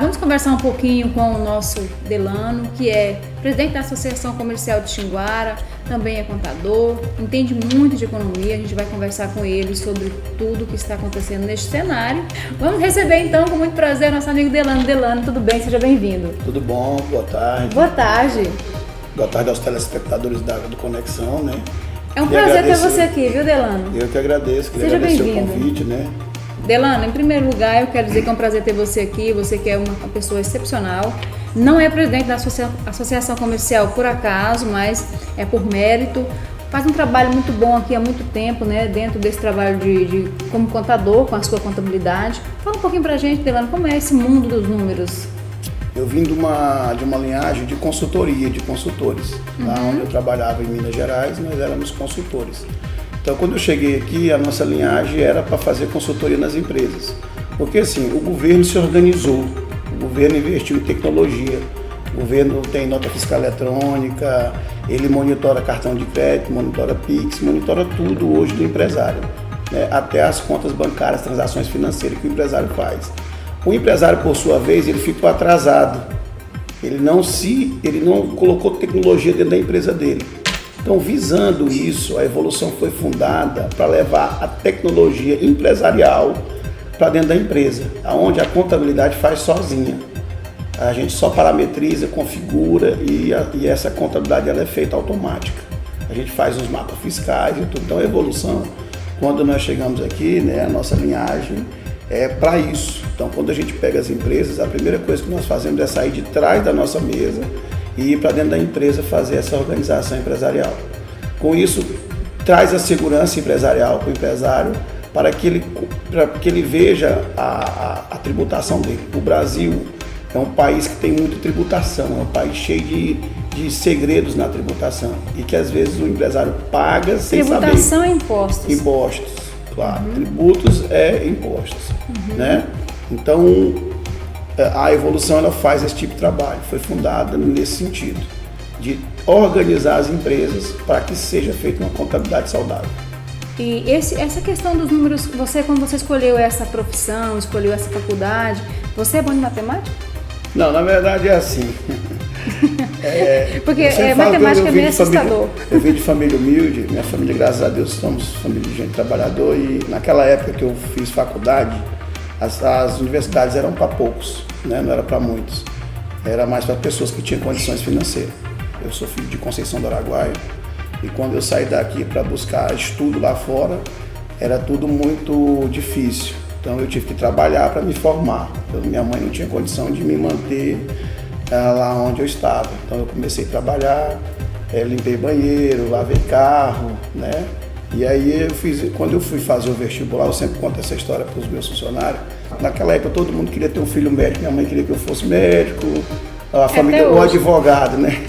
vamos conversar um pouquinho com o nosso Delano, que é presidente da Associação Comercial de Xinguara, também é contador, entende muito de economia. A gente vai conversar com ele sobre tudo que está acontecendo neste cenário. Vamos receber então, com muito prazer, nosso amigo Delano. Delano, tudo bem? Seja bem-vindo. Tudo bom, boa tarde. Boa tarde. Boa tarde aos telespectadores do Conexão, né? É um prazer ter você aqui, viu, Delano? Eu que agradeço, Seja bem-vindo. O convite, né? Delano, em primeiro lugar, eu quero dizer que é um prazer ter você aqui, você que é uma pessoa excepcional. Não é presidente da Associação Comercial por acaso, mas é por mérito. Faz um trabalho muito bom aqui há muito tempo, né? Dentro desse trabalho como contador, com a sua contabilidade. Fala um pouquinho pra gente, Delano, como é esse mundo dos números? Eu vim de uma linhagem de consultoria, de consultores. Lá onde eu trabalhava em Minas Gerais, nós éramos consultores. Então, quando eu cheguei aqui, a nossa linhagem era para fazer consultoria nas empresas. Porque, assim, o governo se organizou, o governo investiu em tecnologia, o governo tem nota fiscal eletrônica, ele monitora cartão de crédito, monitora Pix, monitora tudo hoje do empresário, né? Até as contas bancárias, transações financeiras que o empresário faz. O empresário, por sua vez, ele ficou atrasado, ele não colocou tecnologia dentro da empresa dele. Então, visando isso, a Evolução foi fundada para levar a tecnologia empresarial para dentro da empresa, onde a contabilidade faz sozinha. A gente só parametriza, configura e essa contabilidade ela é feita automática. A gente faz os mapas fiscais e tudo. Então, a Evolução, quando nós chegamos aqui, né, a nossa linhagem é para isso. Então, quando a gente pega as empresas, a primeira coisa que nós fazemos é sair de trás da nossa mesa e ir para dentro da empresa fazer essa organização empresarial. Com isso, traz a segurança empresarial para o empresário para que ele veja a tributação dele. O Brasil é um país que tem muita tributação, é um país cheio de segredos na tributação e que às vezes o empresário paga sem saber. Tributação e impostos. Impostos, claro. Tributos é impostos, né? Então, a Evolução ela faz esse tipo de trabalho, foi fundada nesse sentido, de organizar as empresas para que seja feita uma contabilidade saudável. E essa questão dos números, quando você escolheu essa profissão, escolheu essa faculdade, você é bom em matemática? Não, na verdade é assim. Porque matemática é meio assustador. Eu vim de família humilde, minha família, graças a Deus, somos família de gente trabalhador e naquela época que eu fiz faculdade, as universidades eram para poucos, né? Não era para muitos, era mais para pessoas que tinham condições financeiras. Eu sou filho de Conceição do Araguaia e quando eu saí daqui para buscar estudo lá fora, era tudo muito difícil. Então eu tive que trabalhar para me formar. Minha mãe não tinha condição de me manter lá onde eu estava. Então eu comecei a trabalhar, limpei banheiro, lavei carro, né? E aí quando eu fui fazer o vestibular, eu sempre conto essa história para os meus funcionários. Naquela época todo mundo queria ter um filho médico, minha mãe queria que eu fosse médico, a família ou advogado, né?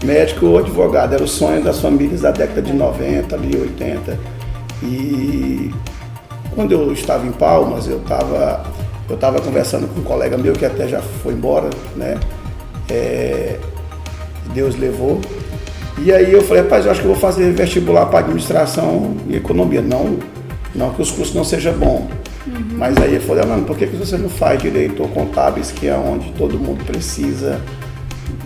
Médico ou advogado, era o sonho das famílias da década de 90, ali 80. E quando eu estava em Palmas, eu estava conversando com um colega meu que até já foi embora, né? Deus levou. E aí eu falei, rapaz, eu acho que eu vou fazer vestibular para administração e economia. Não que os cursos não sejam bons. Mas aí ele falou, mano, por que você não faz direito ou contábeis, que é onde todo mundo precisa,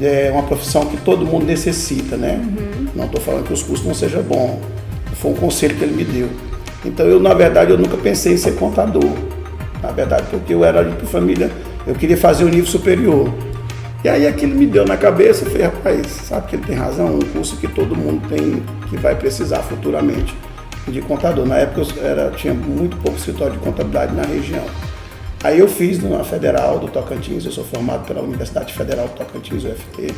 é uma profissão que todo mundo necessita, né? Não estou falando que os cursos não sejam bons. Foi um conselho que ele me deu. Então eu, na verdade, eu nunca pensei em ser contador. Na verdade, porque eu era de família, eu queria fazer o nível superior. E aí aquilo me deu na cabeça, eu falei, rapaz, sabe que ele tem razão, um curso que todo mundo tem, que vai precisar futuramente de contador. Na época tinha muito pouco escritório de contabilidade na região. Aí eu fiz na Federal do Tocantins, eu sou formado pela Universidade Federal do Tocantins, UFT.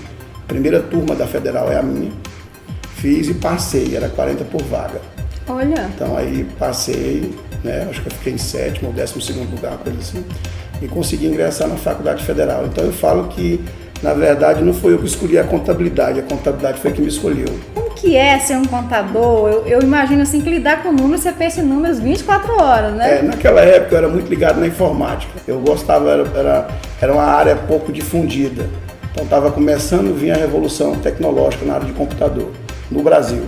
Primeira turma da Federal é a minha. Fiz e passei, era 40 por vaga. Olha. Então aí passei, né, acho que eu fiquei em 7º ou 12º lugar, coisa assim. E consegui ingressar na Faculdade Federal. Então eu falo que, na verdade, não foi eu que escolhi a contabilidade foi que me escolheu. Como que é ser um contador? Eu imagino assim que lidar com números, você pensa em números 24 horas, né? Naquela época eu era muito ligado na informática. Eu gostava, era uma área pouco difundida. Então estava começando a vir a revolução tecnológica na área de computador, no Brasil.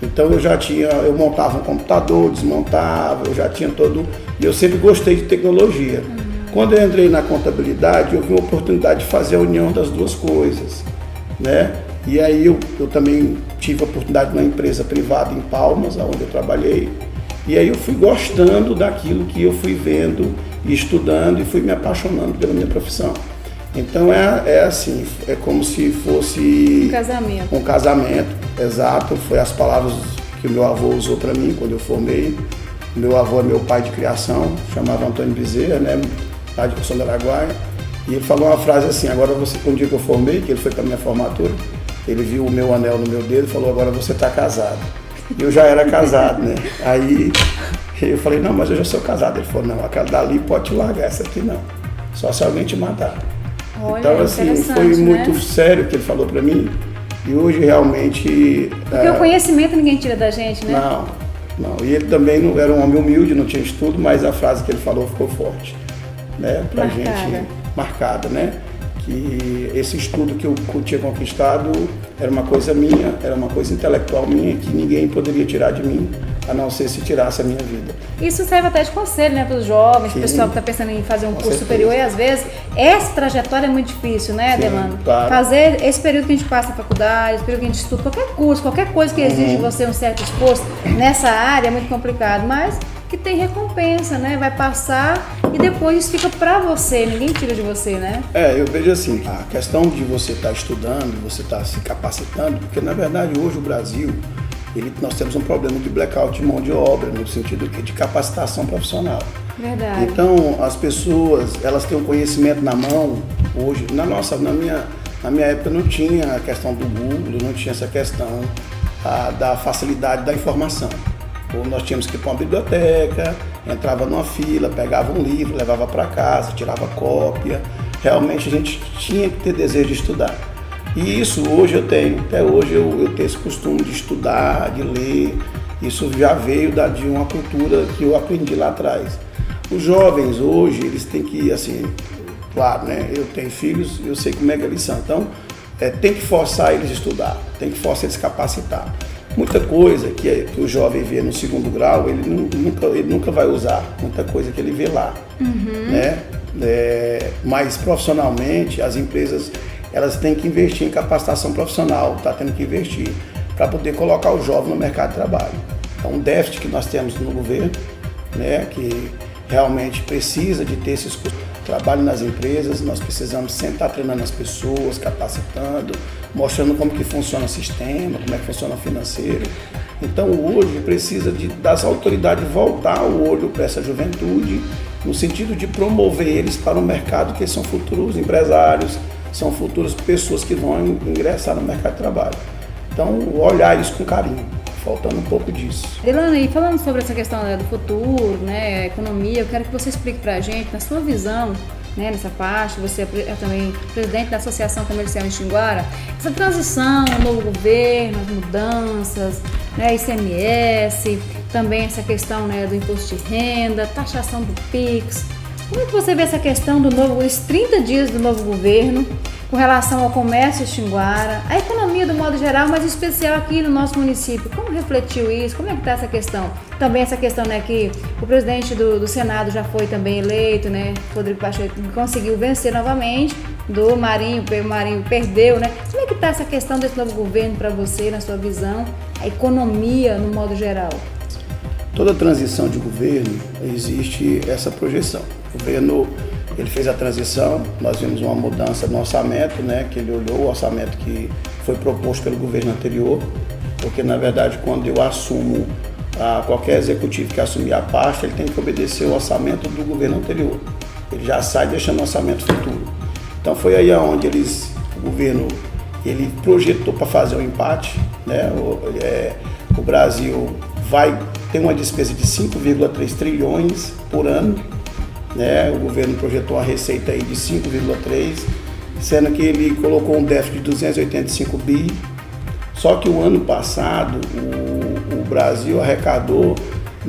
Então eu montava um computador, desmontava, eu já tinha todo... E eu sempre gostei de tecnologia. Quando eu entrei na contabilidade, eu vi uma oportunidade de fazer a união das duas coisas, né? E aí eu também tive a oportunidade numa empresa privada em Palmas, onde eu trabalhei, e aí eu fui gostando daquilo que eu fui vendo e estudando e fui me apaixonando pela minha profissão. Então é assim, é como se fosse um casamento, exato, foi as palavras que o meu avô usou para mim quando eu formei. Meu avô é meu pai de criação, chamava Antônio Bezerra, né, lá de Poção do Araguaia, e ele falou uma frase assim: agora você, um dia que eu formei, que ele foi para minha formatura, ele viu o meu anel no meu dedo e falou: agora você está casado. E eu já era casado, né? Aí eu falei: não, mas eu já sou casado. Ele falou: não, aquela dali pode te largar, essa aqui não, só se alguém te matar. Olha, então assim, foi muito sério o que ele falou para mim, e hoje realmente... Porque o conhecimento ninguém tira da gente, né? Não, e ele também não era um homem humilde, não tinha estudo, mas a frase que ele falou ficou forte, né? Pra gente, marcada, né? Que esse estudo que eu tinha conquistado era uma coisa minha, era uma coisa intelectual minha, que ninguém poderia tirar de mim, a não ser se tirasse a minha vida. Isso serve até de conselho, né, para os jovens, para o pessoal que está pensando em fazer um curso superior, e às vezes essa trajetória é muito difícil, né, Adelano? Claro. Fazer esse período que a gente passa na faculdade, esse período que a gente estuda, qualquer curso, qualquer coisa que exige de você um certo esforço nessa área é muito complicado, mas que tem recompensa, né? Vai passar e depois isso fica para você, ninguém tira de você, né? Eu vejo assim, a questão de você estar estudando, você estar se capacitando, porque na verdade hoje o Brasil, nós temos um problema de blackout de mão de obra, no sentido de capacitação profissional. Verdade. Então as pessoas, elas têm um conhecimento na mão hoje, na minha época não tinha a questão do Google, não tinha essa questão da facilidade da informação. Ou nós tínhamos que ir para uma biblioteca, entrava numa fila, pegava um livro, levava para casa, tirava cópia. Realmente a gente tinha que ter desejo de estudar. E isso hoje eu tenho, até hoje eu tenho esse costume de estudar, de ler. Isso já veio de uma cultura que eu aprendi lá atrás. Os jovens hoje, eles têm que, assim, claro, né? Eu tenho filhos, eu sei como é que eles são. Então, tem que forçar eles a estudar, tem que forçar eles a se capacitar. Muita coisa que o jovem vê no segundo grau, ele nunca vai usar, muita coisa que ele vê lá, né? Mas profissionalmente, as empresas, elas têm que investir em capacitação profissional, tá tendo que investir para poder colocar o jovem no mercado de trabalho. É um déficit que nós temos no governo, né? Que realmente precisa de ter esses cursos. Trabalho nas empresas, nós precisamos sempre estar treinando as pessoas, capacitando, mostrando como que funciona o sistema, como é que funciona o financeiro. Então hoje precisa das autoridades voltar o olho para essa juventude, no sentido de promover eles para o mercado, que eles são futuros empresários, são futuras pessoas que vão ingressar no mercado de trabalho. Então olhar isso com carinho. Faltando um pouco disso. Adelano, e falando sobre essa questão do futuro, né, economia, eu quero que você explique para a gente, na sua visão, né, nessa parte, você é também presidente da Associação Comercial em Xinguara, essa transição, o novo governo, as mudanças, né, ICMS, também essa questão, né, do imposto de renda, taxação do PIX. Como é que você vê essa questão os 30 dias do novo governo, com relação ao comércio Xinguara, a economia do modo geral, mas em especial aqui no nosso município? Como refletiu isso? Como é que está essa questão? Também essa questão, né, que o presidente do Senado já foi também eleito, né, Rodrigo Pacheco conseguiu vencer novamente, o Marinho perdeu, né? Como é que está essa questão desse novo governo para você, na sua visão, a economia no modo geral? Toda transição de governo existe essa projeção. O governo, ele fez a transição, nós vimos uma mudança no orçamento, né, que ele olhou o orçamento que foi proposto pelo governo anterior, porque na verdade quando eu assumo, qualquer executivo que assumir a pasta, ele tem que obedecer o orçamento do governo anterior. Ele já sai deixando o orçamento futuro. Então foi aí onde o governo ele projetou para fazer um empate, né? O Brasil vai ter uma despesa de 5,3 trilhões por ano, né? O governo projetou uma receita aí de 5,3, sendo que ele colocou um déficit de 285 bi. Só que o ano passado o Brasil arrecadou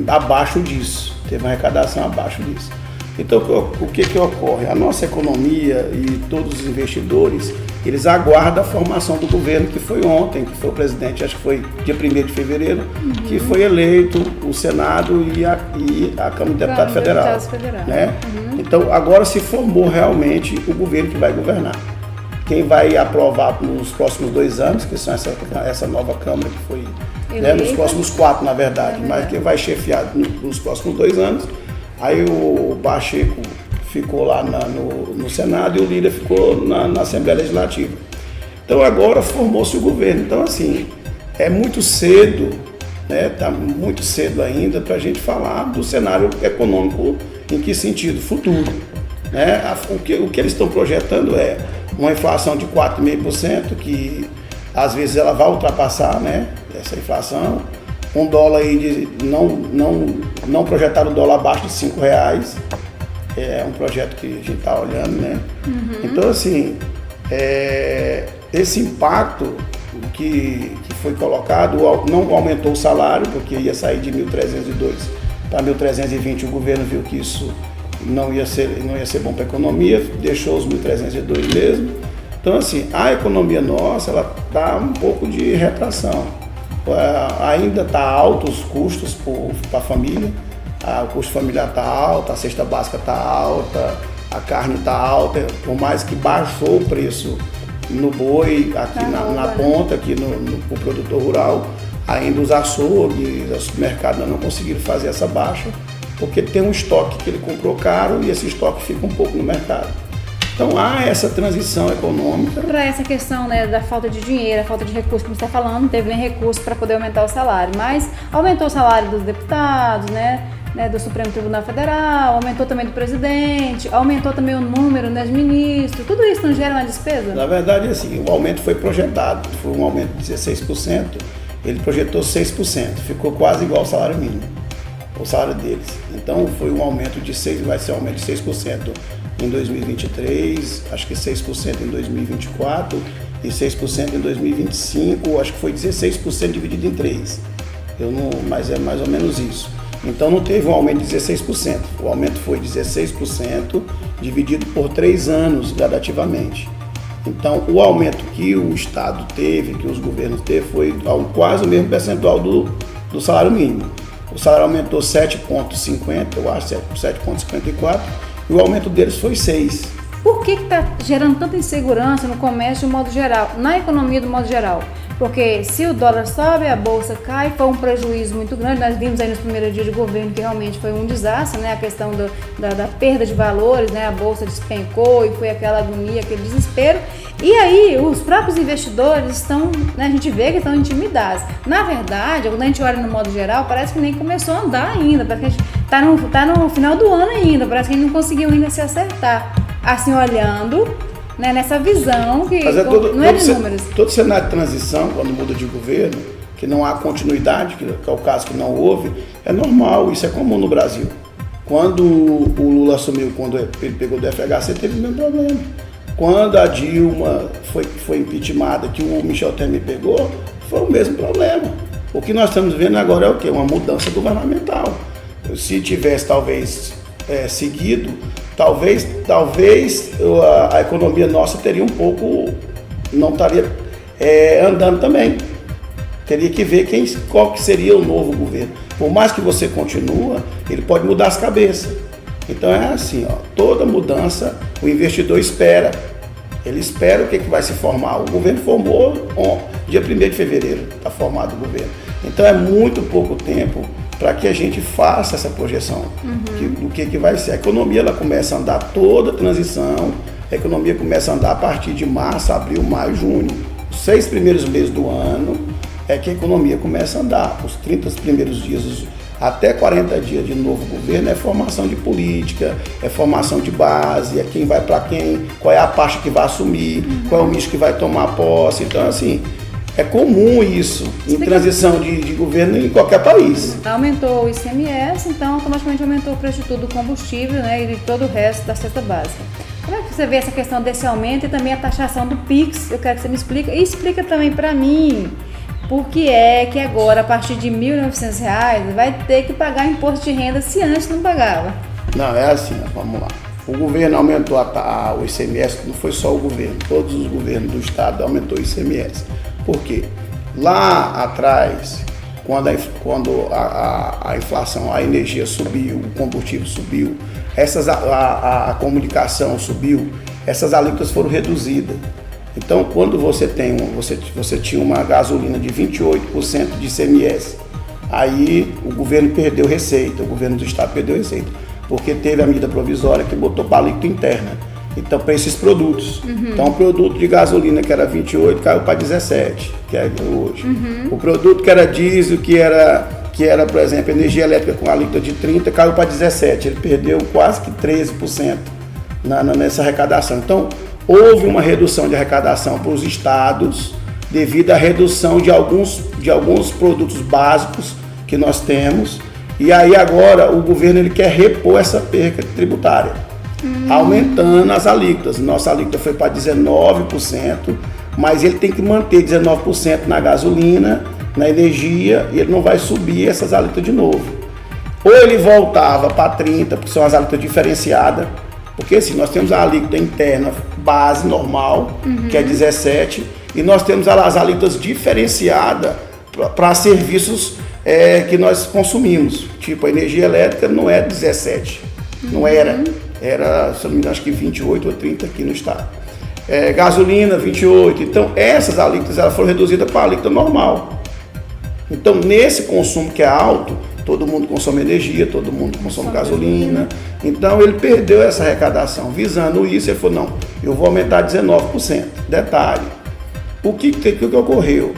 abaixo disso, teve uma arrecadação abaixo disso. Então, o que ocorre? A nossa economia e todos os investidores, eles aguardam a formação do governo, que foi ontem, que foi o presidente, acho que foi dia 1º de fevereiro, que foi eleito o Senado e a Câmara de Deputados Federal. Né? Então, agora se formou realmente o governo que vai governar. Quem vai aprovar nos próximos 2 anos, que são essa nova Câmara que foi, né, nos próximos 4, na verdade, mas quem vai chefiar nos próximos 2 anos, aí o Pacheco ficou lá no Senado e o Lira ficou na Assembleia Legislativa. Então agora formou-se o governo. Então assim, é muito cedo, né? Tá muito cedo ainda para a gente falar do cenário econômico, em que sentido? Futuro. Né? O que eles estão projetando é uma inflação de 4,5%, que às vezes ela vai ultrapassar, né, essa inflação. Um dólar aí não projetar o dólar abaixo de R$5. É um projeto que a gente está olhando, né? Então, assim, esse impacto que foi colocado, não aumentou o salário, porque ia sair de 1.302 para 1.320, o governo viu que isso não ia ser bom para a economia, deixou os 1.302 mesmo. Então, assim, a economia nossa, ela está um pouco de retração. Ainda está alto os custos para a família, o custo familiar está alto, a cesta básica está alta, a carne está alta, por mais que baixou o preço no boi, aqui na ponta, aqui no produtor rural, ainda os açougues, os supermercados não conseguiram fazer essa baixa, porque tem um estoque que ele comprou caro e esse estoque fica um pouco no mercado. Então há essa transição econômica. Para essa questão, né, da falta de dinheiro, a falta de recursos, como você está falando, não teve nem recurso para poder aumentar o salário, mas aumentou o salário dos deputados, né, do Supremo Tribunal Federal, aumentou também do presidente, aumentou também o número, né, de ministros, tudo isso não gera uma despesa? Na verdade, assim, o aumento foi projetado, foi um aumento de 16%, ele projetou 6%, ficou quase igual ao salário mínimo, o salário deles. Então foi um aumento de 6%, vai ser um aumento de 6% em 2023, acho que 6% em 2024 e 6% em 2025, acho que foi 16% dividido em 3, mas é mais ou menos isso. Então não teve um aumento de 16%, o aumento foi 16% dividido por 3 anos gradativamente. Então o aumento que o Estado teve, que os governos teve, foi quase o mesmo percentual do salário mínimo. O salário aumentou 7,50, eu acho, 7,54, e o aumento deles foi 6. Por que está gerando tanta insegurança no comércio de modo geral, na economia do modo geral? Porque se o dólar sobe, a bolsa cai, foi um prejuízo muito grande. Nós vimos aí nos primeiros dias de governo que realmente foi um desastre, né? A questão da perda de valores, né? A bolsa despencou e foi aquela agonia, aquele desespero. E aí os próprios investidores estão, né, a gente vê que estão intimidados. Na verdade, quando a gente olha no modo geral, parece que nem começou a andar ainda, parece que a gente está no final do ano ainda, parece que a gente não conseguiu ainda se acertar. Assim, olhando, né, nessa visão que não é de números. Todo cenário de transição, quando muda de governo, que não há continuidade, que é o caso que não houve, é normal, isso é comum no Brasil. Quando o Lula assumiu, quando ele pegou do FHC, teve o mesmo problema. Quando a Dilma foi impeachmentada, que o Michel Temer pegou, foi o mesmo problema. O que nós estamos vendo agora é o quê? Uma mudança governamental. Se tivesse, talvez, seguido, talvez a economia nossa teria um pouco, não estaria andando também. Teria que ver qual que seria o novo governo. Por mais que você continue, ele pode mudar as cabeças. Então é assim, toda mudança o investidor espera. Ele espera o que vai se formar. O governo formou dia 1º de fevereiro, está formado o governo. Então é muito pouco tempo para que a gente faça essa projeção do que vai ser. A economia ela começa a andar toda a transição, a economia começa a andar a partir de março, abril, maio, junho. Os 6 primeiros meses do ano é que a economia começa a andar. Os 30 primeiros dias, até 40 dias de novo governo é formação de política, é formação de base, é quem vai para quem, qual é a pasta que vai assumir, qual é o ministro que vai tomar posse. Então, assim, é comum isso em transição de governo em qualquer país. Aumentou o ICMS, então automaticamente aumentou o preço de tudo, do combustível, né, e de todo o resto da cesta básica. Como é que você vê essa questão desse aumento e também a taxação do PIX? Eu quero que você me explique. E explica também para mim por que é que agora, a partir de R$ 1.900, vai ter que pagar imposto de renda se antes não pagava. Não, é assim, vamos lá. O governo aumentou o ICMS, não foi só o governo, todos os governos do estado aumentou o ICMS. Por quê? Lá atrás, quando a inflação, a energia subiu, o combustível subiu, a comunicação subiu, essas alíquotas foram reduzidas. Então, quando você tinha uma gasolina de 28% de ICMS, aí o governo perdeu receita, o governo do estado perdeu receita, porque teve a medida provisória que botou para alíquota interna. Então, para esses produtos. Então, o produto de gasolina que era 28 caiu para 17, que é hoje. O produto que era diesel, que era, por exemplo, energia elétrica com alíquota de 30, caiu para 17. Ele perdeu quase que 13% nessa arrecadação. Então, houve uma redução de arrecadação para os estados devido à redução de alguns produtos básicos que nós temos. E aí agora o governo ele quer repor essa perca tributária, aumentando as alíquotas. Nossa alíquota foi para 19%, mas ele tem que manter 19% na gasolina, na energia, e ele não vai subir essas alíquotas de novo. Ou ele voltava para 30%, porque são as alíquotas diferenciadas, porque assim, nós temos a alíquota interna base normal, que é 17%, e nós temos as alíquotas diferenciadas para serviços que nós consumimos. Tipo, a energia elétrica não é 17%, não era, se não me engano, acho que 28 ou 30 aqui no estado. Gasolina, 28%. Então, essas alíquotas elas foram reduzidas para a alíquota normal. Então, nesse consumo que é alto, todo mundo consome energia, todo mundo consome gasolina. Então, ele perdeu essa arrecadação. Visando isso, ele falou, não, eu vou aumentar 19%. Detalhe, o que ocorreu?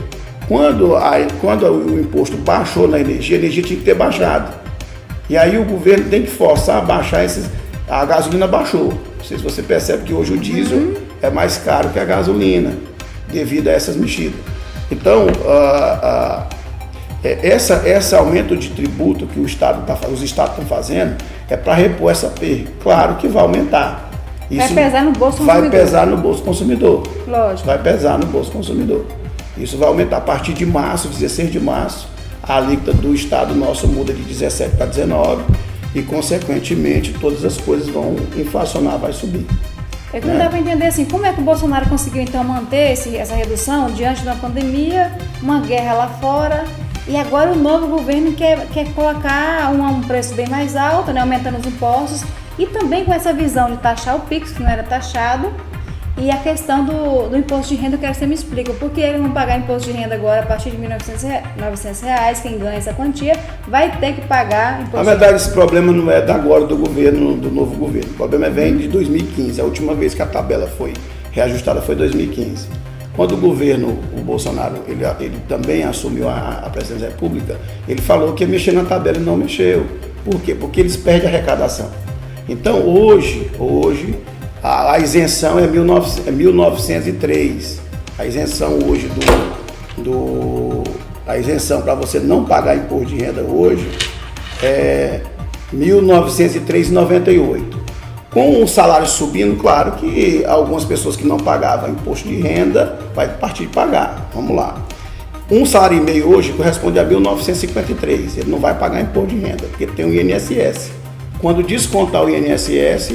Quando o imposto baixou na energia, a energia tinha que ter baixado. E aí o governo tem que forçar a baixar a gasolina baixou. Não sei se você percebe que hoje o diesel é mais caro que a gasolina, devido a essas mexidas. Então, esse aumento de tributo que os estados estão fazendo é para repor essa perda. Claro que vai aumentar. Isso vai pesar no bolso do consumidor. Vai pesar no bolso do consumidor. Lógico. Vai pesar no bolso do consumidor. Isso vai aumentar a partir de março, 16 de março. A alíquota do estado nosso muda de 17 para 19 e, consequentemente, todas as coisas vão inflacionar, vai subir. É que não dá para entender assim, como é que o Bolsonaro conseguiu então manter essa redução diante de uma pandemia, uma guerra lá fora, e agora o novo governo quer colocar um preço bem mais alto, né, aumentando os impostos, e também com essa visão de taxar o Pix, que não era taxado, e a questão do imposto de renda, eu quero que você me explique, por que eles vão pagar imposto de renda agora a partir de R$ 1.900, quem ganha essa quantia vai ter que pagar imposto. Na verdade, esse problema não é da agora do novo governo, o problema vem de 2015, a última vez que a tabela foi reajustada foi 2015. Quando o Bolsonaro, ele também assumiu a presidência da República, ele falou que ia mexer na tabela e não mexeu. Por quê? Porque eles perdem a arrecadação. Então, hoje a isenção é 1903. A isenção hoje a isenção para você não pagar imposto de renda hoje é 1903,98. Com o salário subindo, claro que algumas pessoas que não pagavam imposto de renda vai partir de pagar. Vamos lá. Um salário e meio hoje corresponde a 1953. Ele não vai pagar imposto de renda, porque tem o INSS. Quando descontar o INSS,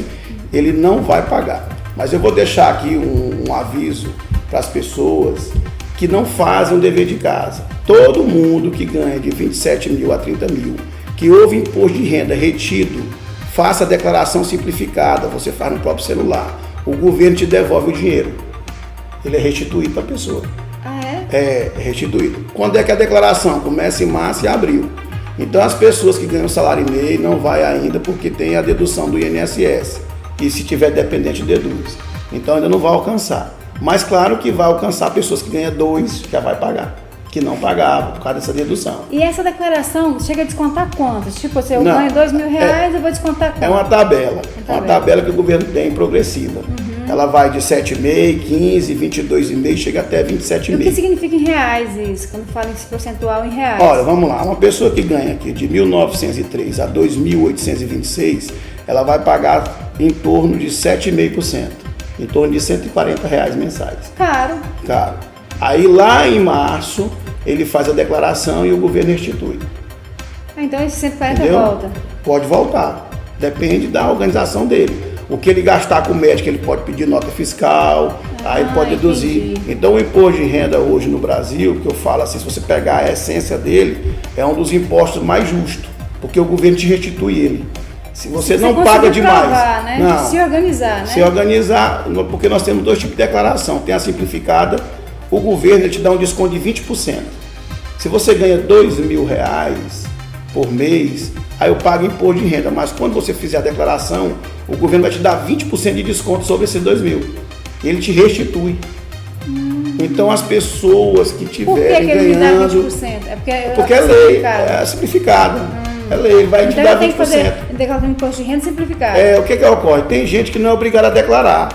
ele não vai pagar. Mas eu vou deixar aqui um aviso para as pessoas que não fazem o dever de casa. Todo mundo que ganha de 27 mil a 30 mil, que houve imposto de renda retido, faça a declaração simplificada, você faz no próprio celular. O governo te devolve o dinheiro. Ele é restituído para a pessoa. Ah, é? É restituído. Quando é que a declaração? Começa em março e abril. Então as pessoas que ganham salário e meio não vai ainda porque tem a dedução do INSS. E se tiver dependente, deduz. Então ainda não vai alcançar. Mas claro que vai alcançar pessoas que ganham 2, já vai pagar. Que não pagava por causa dessa dedução. E essa declaração chega a descontar quantas? Tipo, se eu ganho R$2.000, eu vou descontar quanto? É uma tabela. Uma tabela que o governo tem progressiva. Ela vai de 7,5, 15, 22,5, chega até 27,5. E o que significa em reais isso, quando fala esse percentual em reais? Olha, vamos lá. Uma pessoa que ganha aqui de 1.903 a 2.826, ela vai pagar em torno de 7,5%. Em torno de R$140 mensais. Caro. Caro. Aí lá em março, ele faz a declaração e o governo restitui. Então esse 140 Entendeu? volta? Pode voltar. Depende da organização dele. O que ele gastar com o médico, ele pode pedir nota fiscal, aí ele pode deduzir. Entendi. Então o imposto de renda hoje no Brasil, que eu falo assim, se você pegar a essência dele, é um dos impostos mais justos, porque o governo te restitui ele. Se você não paga demais, provar, né? não, Se organizar, né? se organizar, porque nós temos dois tipos de declaração. Tem a simplificada, o governo ele te dá um desconto de 20%. Se você ganha R$2.000 por mês, aí eu pago imposto de renda, mas quando você fizer a declaração, o governo vai te dar 20% de desconto sobre esses 2.000. Ele te restitui. Então as pessoas que tiverem ganhando... Por que ele me dá 20%? Porque é lei, é simplificada. É lei, ele vai te dar 20%. Tem que fazer declaração de imposto de renda simplificado. O que ocorre? Tem gente que não é obrigada a declarar.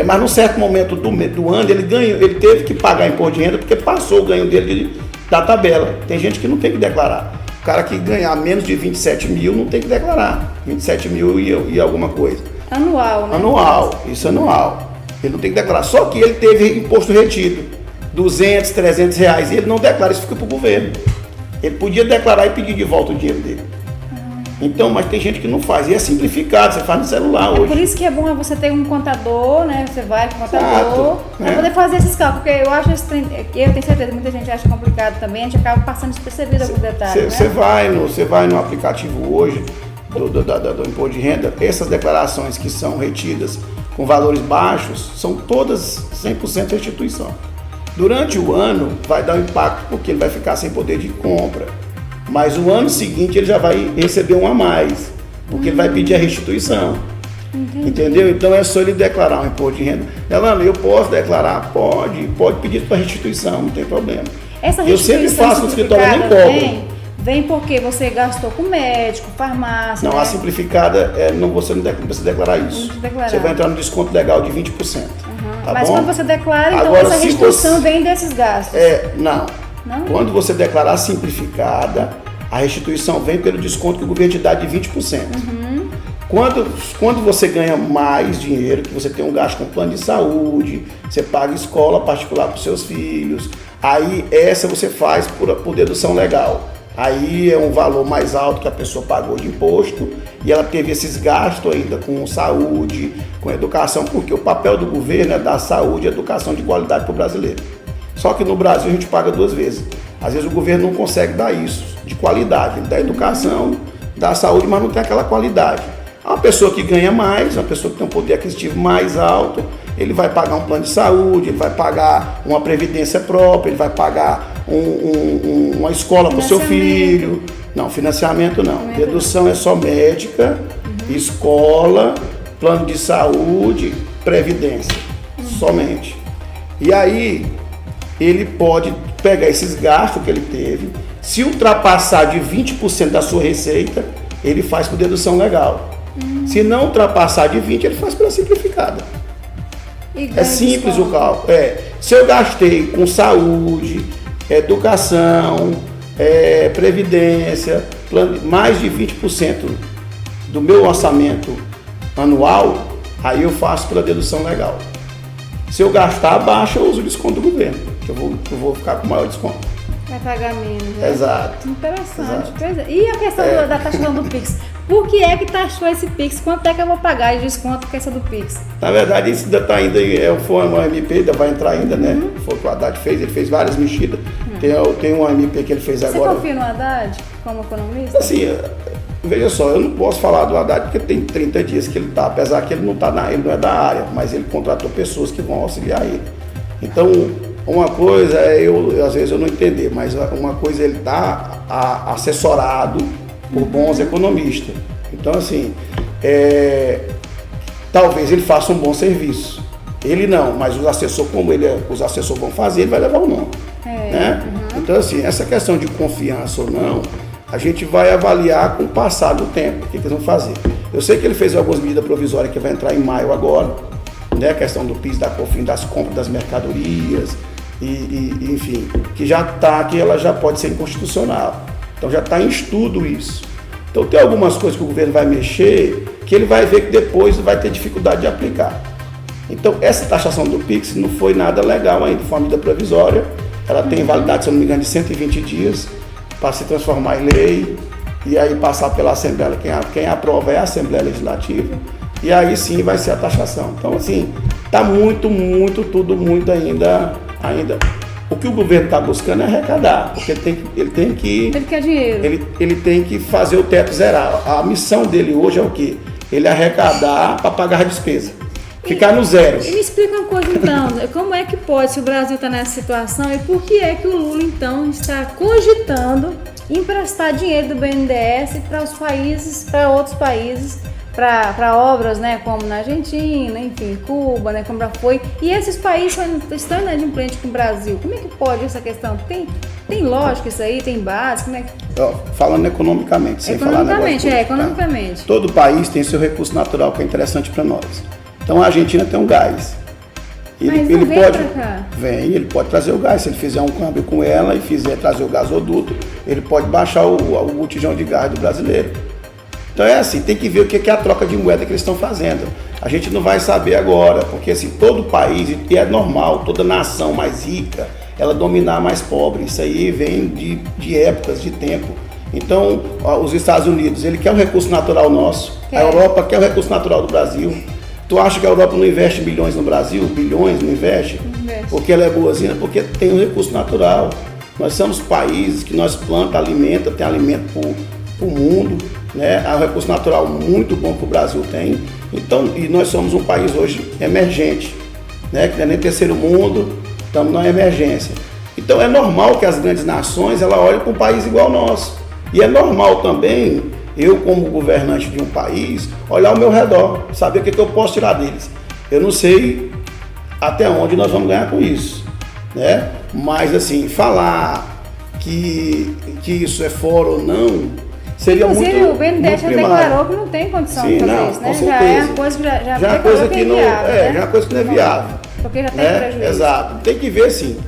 Mas num certo momento do ano ele teve que pagar imposto de renda porque passou o ganho dele da tabela. Tem gente que não tem que declarar. O cara que ganhar menos de 27 mil não tem que declarar. 27 mil e alguma coisa. Anual, né? Anual, isso é anual. Ele não tem que declarar. Só que ele teve imposto retido, R$200, R$300, e ele não declara, isso fica para o governo. Ele podia declarar e pedir de volta o dinheiro dele. Então, mas tem gente que não faz. E é simplificado, você faz no celular hoje. Por isso que é bom você ter um contador, né? Você vai com o contador para né? poder fazer esses cálculos. Porque eu acho eu tenho certeza que muita gente acha complicado também, a gente acaba passando despercebido alguns detalhes. Você vai no aplicativo hoje do imposto de renda, essas declarações que são retidas com valores baixos, são todas 100% restituição. Durante o ano vai dar um impacto porque ele vai ficar sem poder de compra. Mas o ano seguinte ele já vai receber um a mais, porque ele vai pedir a restituição. Entendi. Entendeu? Então é só ele declarar um imposto de renda. Elana, eu posso declarar? Pode pedir para restituição, não tem problema. Essa eu sempre faço no escritório, eu nem cobro. Vem porque você gastou com médico, farmácia. Não, né? A simplificada você não precisa declarar isso. Você vai entrar no desconto legal de 20%. Tá mas bom? Quando você declara, então agora, essa restituição vem desses gastos. Não. Quando você declarar simplificada, a restituição vem pelo desconto que o governo te dá de 20%. Quando você ganha mais dinheiro, que você tem um gasto com plano de saúde, você paga escola particular para os seus filhos, aí essa você faz por dedução legal. Aí é um valor mais alto que a pessoa pagou de imposto e ela teve esses gastos ainda com saúde, com educação, porque o papel do governo é dar saúde e educação de qualidade para o brasileiro. Só que no Brasil a gente paga duas vezes. Às vezes o governo não consegue dar isso, de qualidade. Ele dá educação, dá saúde, mas não tem aquela qualidade. Uma pessoa que ganha mais, uma pessoa que tem um poder aquisitivo mais alto, ele vai pagar um plano de saúde, ele vai pagar uma previdência própria, ele vai pagar uma escola para o seu filho. Não, financiamento não. Dedução é só médica, escola, plano de saúde, previdência. Somente. E aí, ele pode pegar esses gastos que ele teve, se ultrapassar de 20% da sua receita, ele faz por dedução legal. Se não ultrapassar de 20%, ele faz pela simplificada. É simples o cálculo. Se eu gastei com saúde, educação, previdência, mais de 20% do meu orçamento anual, aí eu faço pela dedução legal. Se eu gastar abaixo, eu uso o desconto do governo, que eu vou ficar com maior desconto. Vai pagar menos, né? Exato. Interessante. Exato. E a questão da taxação do Pix? Por que é que taxou esse Pix? Quanto é que eu vou pagar de desconto com essa do Pix? Na verdade, isso ainda está ainda, foi uma MP, ainda vai entrar ainda, né? Foi o que o Haddad fez, ele fez várias mexidas. Tem uma MP que ele fez agora. Você confia no Haddad como economista? Assim, veja só, eu não posso falar do Haddad porque tem 30 dias que ele está, apesar que ele não é da área, mas ele contratou pessoas que vão auxiliar ele. Então, uma coisa às vezes eu não entender, mas uma coisa ele está assessorado por bons economistas. Então, assim, talvez ele faça um bom serviço. Ele não, mas os assessores vão fazer, ele vai levar o nome. Né? Então, assim, essa questão de confiança ou não, a gente vai avaliar com o passar do tempo, o que eles vão fazer. Eu sei que ele fez algumas medidas provisórias que vai entrar em maio agora, né? A questão do PIS, da COFINS, das compras das mercadorias, enfim, que ela já pode ser inconstitucional. Então já está em estudo isso. Então tem algumas coisas que o governo vai mexer, que ele vai ver que depois vai ter dificuldade de aplicar. Então essa taxação do PIX não foi nada legal ainda, foi uma medida provisória, ela tem validade, se eu não me engano, de 120 dias para se transformar em lei. e aí passar pela Assembleia, quem aprova é a Assembleia Legislativa, e aí sim vai ser a taxação. Então, assim, está tudo muito ainda. O que o governo está buscando é arrecadar, porque ele tem que... Ele quer dinheiro. Ele tem que fazer o teto zerar. A missão dele hoje é o quê? Ele arrecadar para pagar a despesa. Ficar no zero. E me explica uma coisa então, como é que pode, se o Brasil está nessa situação, e por que é que o Lula então está cogitando emprestar dinheiro do BNDES para os países, para outros países, para obras, né, como na Argentina, enfim, Cuba, né, como já foi, e esses países estão inadimplentes com o Brasil. Como é que pode essa questão? Tem lógica isso aí? Tem base? Como é que... Falando economicamente, sem falar negócio político, economicamente. Tá? Todo país tem seu recurso natural que é interessante para nós. Então a Argentina tem um gás. Mas ele vem pode, pra cá? Vem, ele pode trazer o gás. Se ele fizer um câmbio com ela e fizer trazer o gasoduto, ele pode baixar o botijão de gás do brasileiro. Então é assim, tem que ver o que é a troca de moeda que eles estão fazendo. A gente não vai saber agora, porque assim, todo país, e é normal, toda nação mais rica, ela dominar mais pobre. Isso aí vem de épocas, de tempo. Então, os Estados Unidos, ele quer um recurso natural nosso. A Europa quer o recurso natural do Brasil. Tu acha que a Europa não investe bilhões no Brasil? Bilhões não investe? Porque ela é boazinha? Porque tem um recurso natural. Nós somos países que nós plantamos, alimenta, tem alimento para o mundo, né? É um recurso natural muito bom que o Brasil tem. Então, e nós somos um país hoje emergente, né? Que não é nem terceiro mundo, estamos na emergência. Então é normal que as grandes nações ela olhem para um país igual ao nosso. E é normal também eu, como governante de um país, olhar ao meu redor, saber o que eu posso tirar deles. Eu não sei até onde nós vamos ganhar com isso, né? Mas, assim, falar que isso é fora ou não, seria inclusive, muito. O BNDES já declarou que não tem condição de fazer isso, né? Já é uma coisa que já é coisa que não é, já é coisa que não é viável. Porque já tem prejuízo. Exato. Tem que ver, assim,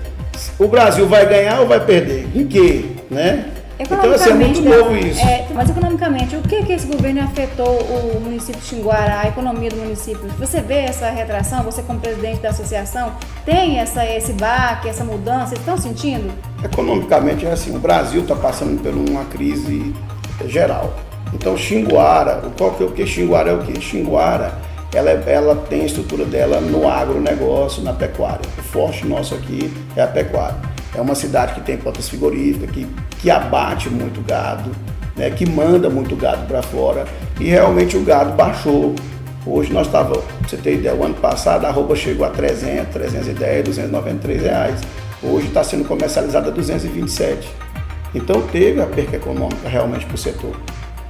o Brasil vai ganhar ou vai perder? Em quê, né? Então, assim, é muito novo isso. Mas economicamente, o que esse governo afetou o município de Xinguara, a economia do município? Você vê essa retração, você como presidente da associação, tem esse baque, essa mudança, vocês estão sentindo? Economicamente é assim, o Brasil está passando por uma crise geral. Então Xinguara, o que Xinguara é o quê? Xinguara, ela tem a estrutura dela no agronegócio, na pecuária. O forte nosso aqui é a pecuária. É uma cidade que tem plantas frigoríficas, que abate muito gado, né, que manda muito gado para fora, e realmente o gado baixou. Hoje nós estávamos, pra você ter ideia, o ano passado a arroba chegou a 300, 310, 293 reais. Hoje está sendo comercializada a 227. Então teve a perca econômica realmente para o setor,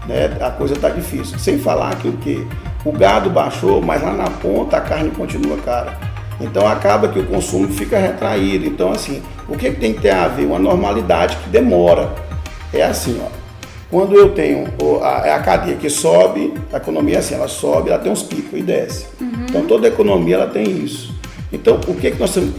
né? A coisa está difícil. Sem falar que o gado baixou, mas lá na ponta a carne continua cara. Então acaba que o consumo fica retraído. Então assim, o que tem que ter a ver? Uma normalidade que demora. É assim, ó. Quando eu tenho a cadeia que sobe, a economia é assim, ela sobe, ela tem uns picos e desce. Então toda economia ela tem isso. Então o que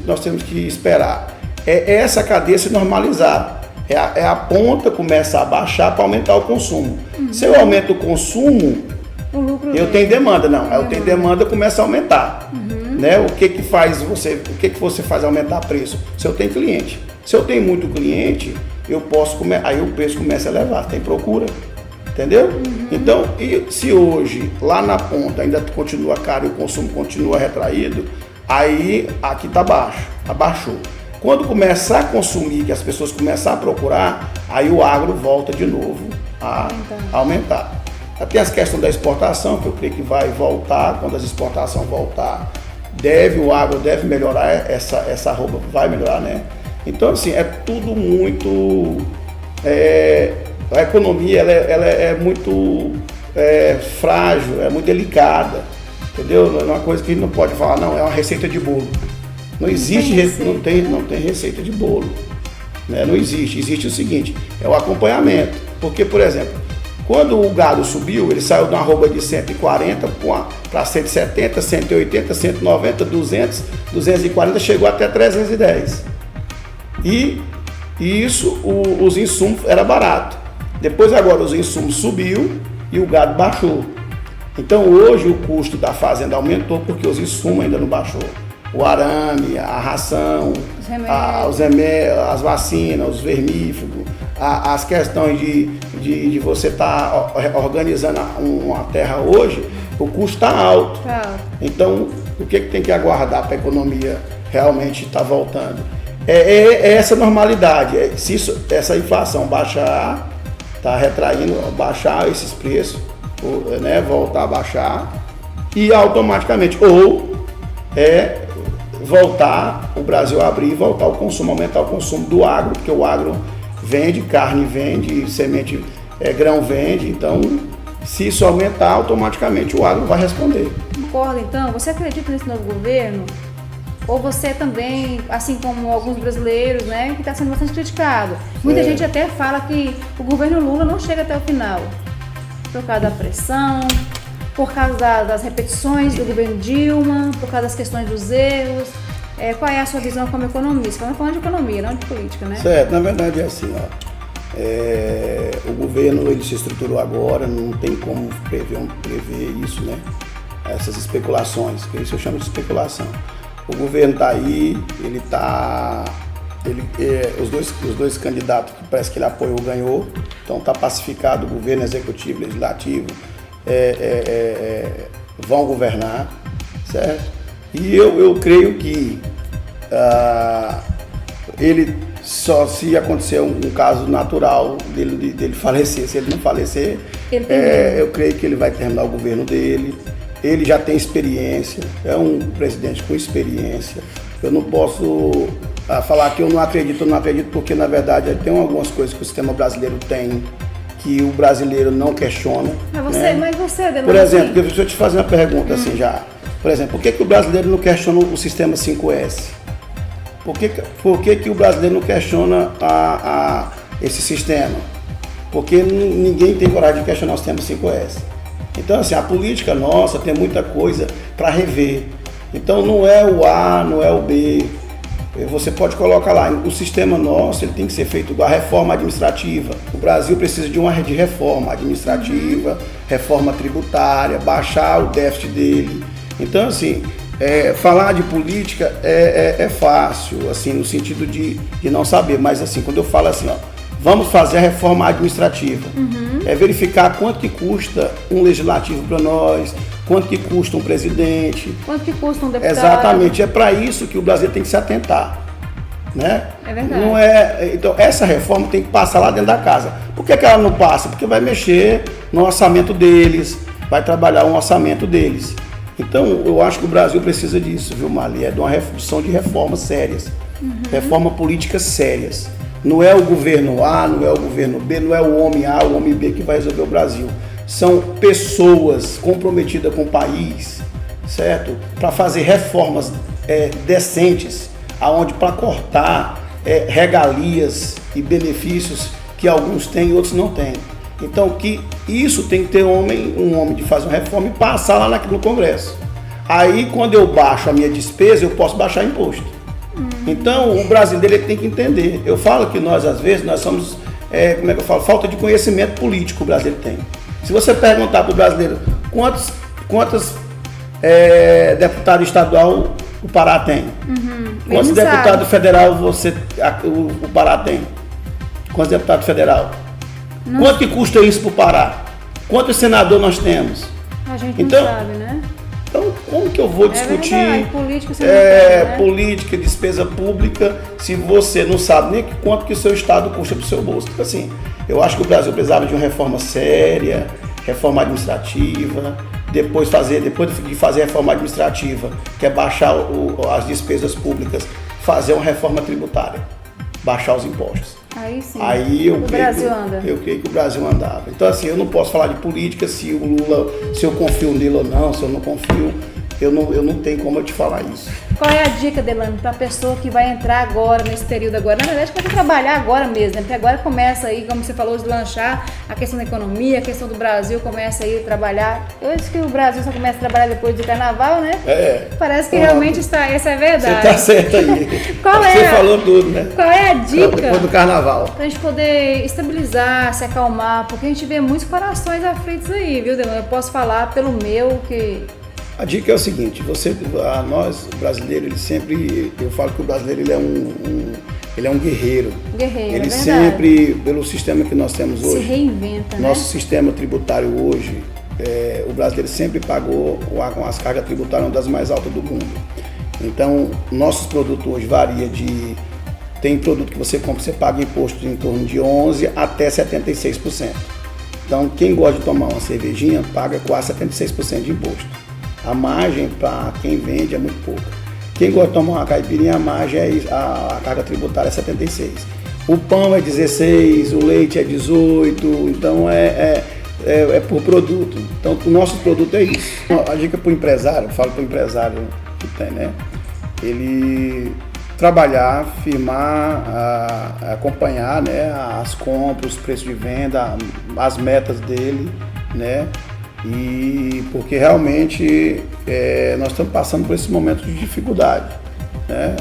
nós temos que esperar? É essa cadeia se normalizar. É a ponta começar a baixar para aumentar o consumo. Se eu aumento o consumo, eu tenho demanda. Não, eu tenho demanda, começa a aumentar. Né? O que você faz aumentar o preço? Se eu tenho cliente. Se eu tenho muito cliente, aí o preço começa a elevar, tem procura, entendeu? Então, se hoje, lá na ponta, ainda continua caro e o consumo continua retraído, aí aqui está baixo, abaixou. Quando começar a consumir, que as pessoas começar a procurar, aí o agro volta de novo a aumentar. Tem as questões da exportação, que eu creio que vai voltar, quando as exportações voltar, o agro deve melhorar, essa arroba vai melhorar, né? Então, assim, é tudo muito... a economia, ela é muito frágil, é muito delicada, entendeu? É uma coisa que a gente não pode falar, não, é uma receita de bolo. Não existe, não tem receita de bolo, né? Não existe. Existe o seguinte, é o acompanhamento. Porque, por exemplo, quando o gado subiu, ele saiu de uma arroba de 140 para 170, 180, 190, 200, 240, chegou até 310. E isso, os insumos era barato. Depois agora os insumos subiu e o gado baixou. Então hoje o custo da fazenda aumentou porque os insumos ainda não baixou. o arame, a ração, os remédios, as vacinas, os vermífugos, as questões de você estar organizando uma terra hoje, o custo está alto. Então, o que tem que aguardar para a economia realmente estar voltando? É essa normalidade. Se essa inflação baixar, está retraindo, baixar esses preços, né, voltar a baixar, e automaticamente, ou voltar o Brasil a abrir e voltar o consumo, aumentar o consumo do agro, porque o agro vende, carne vende, semente, grão vende, então se isso aumentar, automaticamente o agro vai responder. Concordo, então? Você acredita nesse novo governo? Ou você também, assim como alguns brasileiros, né, que está sendo bastante criticado? Muita gente até fala que o governo Lula não chega até o final, por causa da pressão, por causa das repetições do governo Dilma, por causa das questões dos erros. Qual é a sua visão como economista? Estamos falando de economia, não de política, né? Certo, na verdade é assim, o governo ele se estruturou agora, não tem como prever isso, né? Essas especulações, que isso eu chamo de especulação. O governo está aí, os dois candidatos que parece que ele apoiou ganhou, então está pacificado, o governo executivo, legislativo vão governar, certo? E eu creio que ele só se acontecer um caso natural dele falecer, se ele não falecer, eu creio que ele vai terminar o governo dele. Ele já tem experiência, é um presidente com experiência. Eu não posso falar que eu não acredito, porque na verdade tem algumas coisas que o sistema brasileiro tem que o brasileiro não questiona. Mas você, Adelante, por exemplo, deixa eu te fazer uma pergunta assim já. Por exemplo, por que o brasileiro não questiona o sistema 5S? Por que o brasileiro não questiona esse sistema? Porque ninguém tem coragem de questionar o sistema 5S. Então, assim, a política nossa tem muita coisa para rever. Então, não é o A, não é o B. Você pode colocar lá, o sistema nosso ele tem que ser feito igual a reforma administrativa. O Brasil precisa de reforma administrativa, reforma tributária, baixar o déficit dele. Então, assim, falar de política é fácil, assim, no sentido de não saber. Mas, assim, quando eu falo assim, vamos fazer a reforma administrativa. É verificar quanto que custa um legislativo para nós, quanto que custa um presidente. Quanto que custa um deputado. Exatamente, é para isso que o Brasil tem que se atentar. Né? É verdade. Não então, essa reforma tem que passar lá dentro da casa. Por que ela não passa? Porque vai mexer no orçamento deles, vai trabalhar um orçamento deles. Então, eu acho que o Brasil precisa disso, viu, Marli? De uma redução de reformas sérias, reforma políticas sérias. Não é o governo A, não é o governo B, não é o homem A, o homem B que vai resolver o Brasil. São pessoas comprometidas com o país, certo? Para fazer reformas decentes, aonde para cortar regalias e benefícios que alguns têm e outros não têm. Então, que isso tem que ter um homem de fazer uma reforma e passar lá no Congresso. Aí, quando eu baixo a minha despesa, eu posso baixar imposto. Então, o brasileiro ele tem que entender. Eu falo que nós, às vezes, nós somos, falta de conhecimento político o brasileiro tem. Se você perguntar para o brasileiro quantos deputados estadual o Pará tem? Quantos deputados federal o Pará tem? Quantos deputados federal? Quanto que custa isso para o Pará? Quantos senadores nós temos? A gente não sabe, né? Então, como que eu vou discutir política, despesa pública, se você não sabe nem quanto que o seu Estado custa para o seu bolso? Então, assim, eu acho que o Brasil precisava de uma reforma séria, reforma administrativa, depois de fazer a reforma administrativa, que é baixar as despesas públicas, fazer uma reforma tributária, baixar os impostos. Aí sim, eu creio que o Brasil andava. Então, assim, eu não posso falar de política, se o Lula, se eu confio nele ou não, se eu não confio, eu não tenho como eu te falar isso. Qual é a dica, Delano, para a pessoa que vai entrar agora, nesse período agora? Na verdade, para trabalhar agora mesmo, né? Porque agora começa aí, como você falou, deslanchar a questão da economia, a questão do Brasil começa aí a trabalhar. Eu acho que o Brasil só começa a trabalhar depois do carnaval, né? Parece que realmente essa é a verdade. Você está certo aí. Você falou tudo, né? Qual é a dica? Depois do carnaval. Para a gente poder estabilizar, se acalmar, porque a gente vê muitos corações aflitos aí, viu, Delano? Eu posso falar pelo meu, que A dica é o seguinte, nós brasileiros, eu falo que o brasileiro ele é um guerreiro. Ele sempre, pelo sistema que nós temos hoje, se reinventa, nosso sistema tributário hoje, o brasileiro sempre pagou as cargas tributárias uma das mais altas do mundo. Então, nossos produtos hoje tem produto que você compra, você paga imposto em torno de 11% até 76%. Então, quem gosta de tomar uma cervejinha, paga quase 76% de imposto. A margem para quem vende é muito pouca. Quem gosta de tomar uma caipirinha, a margem a carga tributária é 76%. O pão é 16%, o leite é 18%, então é por produto. Então, o nosso produto é isso. A dica para o empresário, eu falo para o empresário que tem, né? Ele trabalhar, firmar, acompanhar, né, as compras, os preços de venda, as metas dele, né? E porque realmente nós estamos passando por esse momento de dificuldade, né?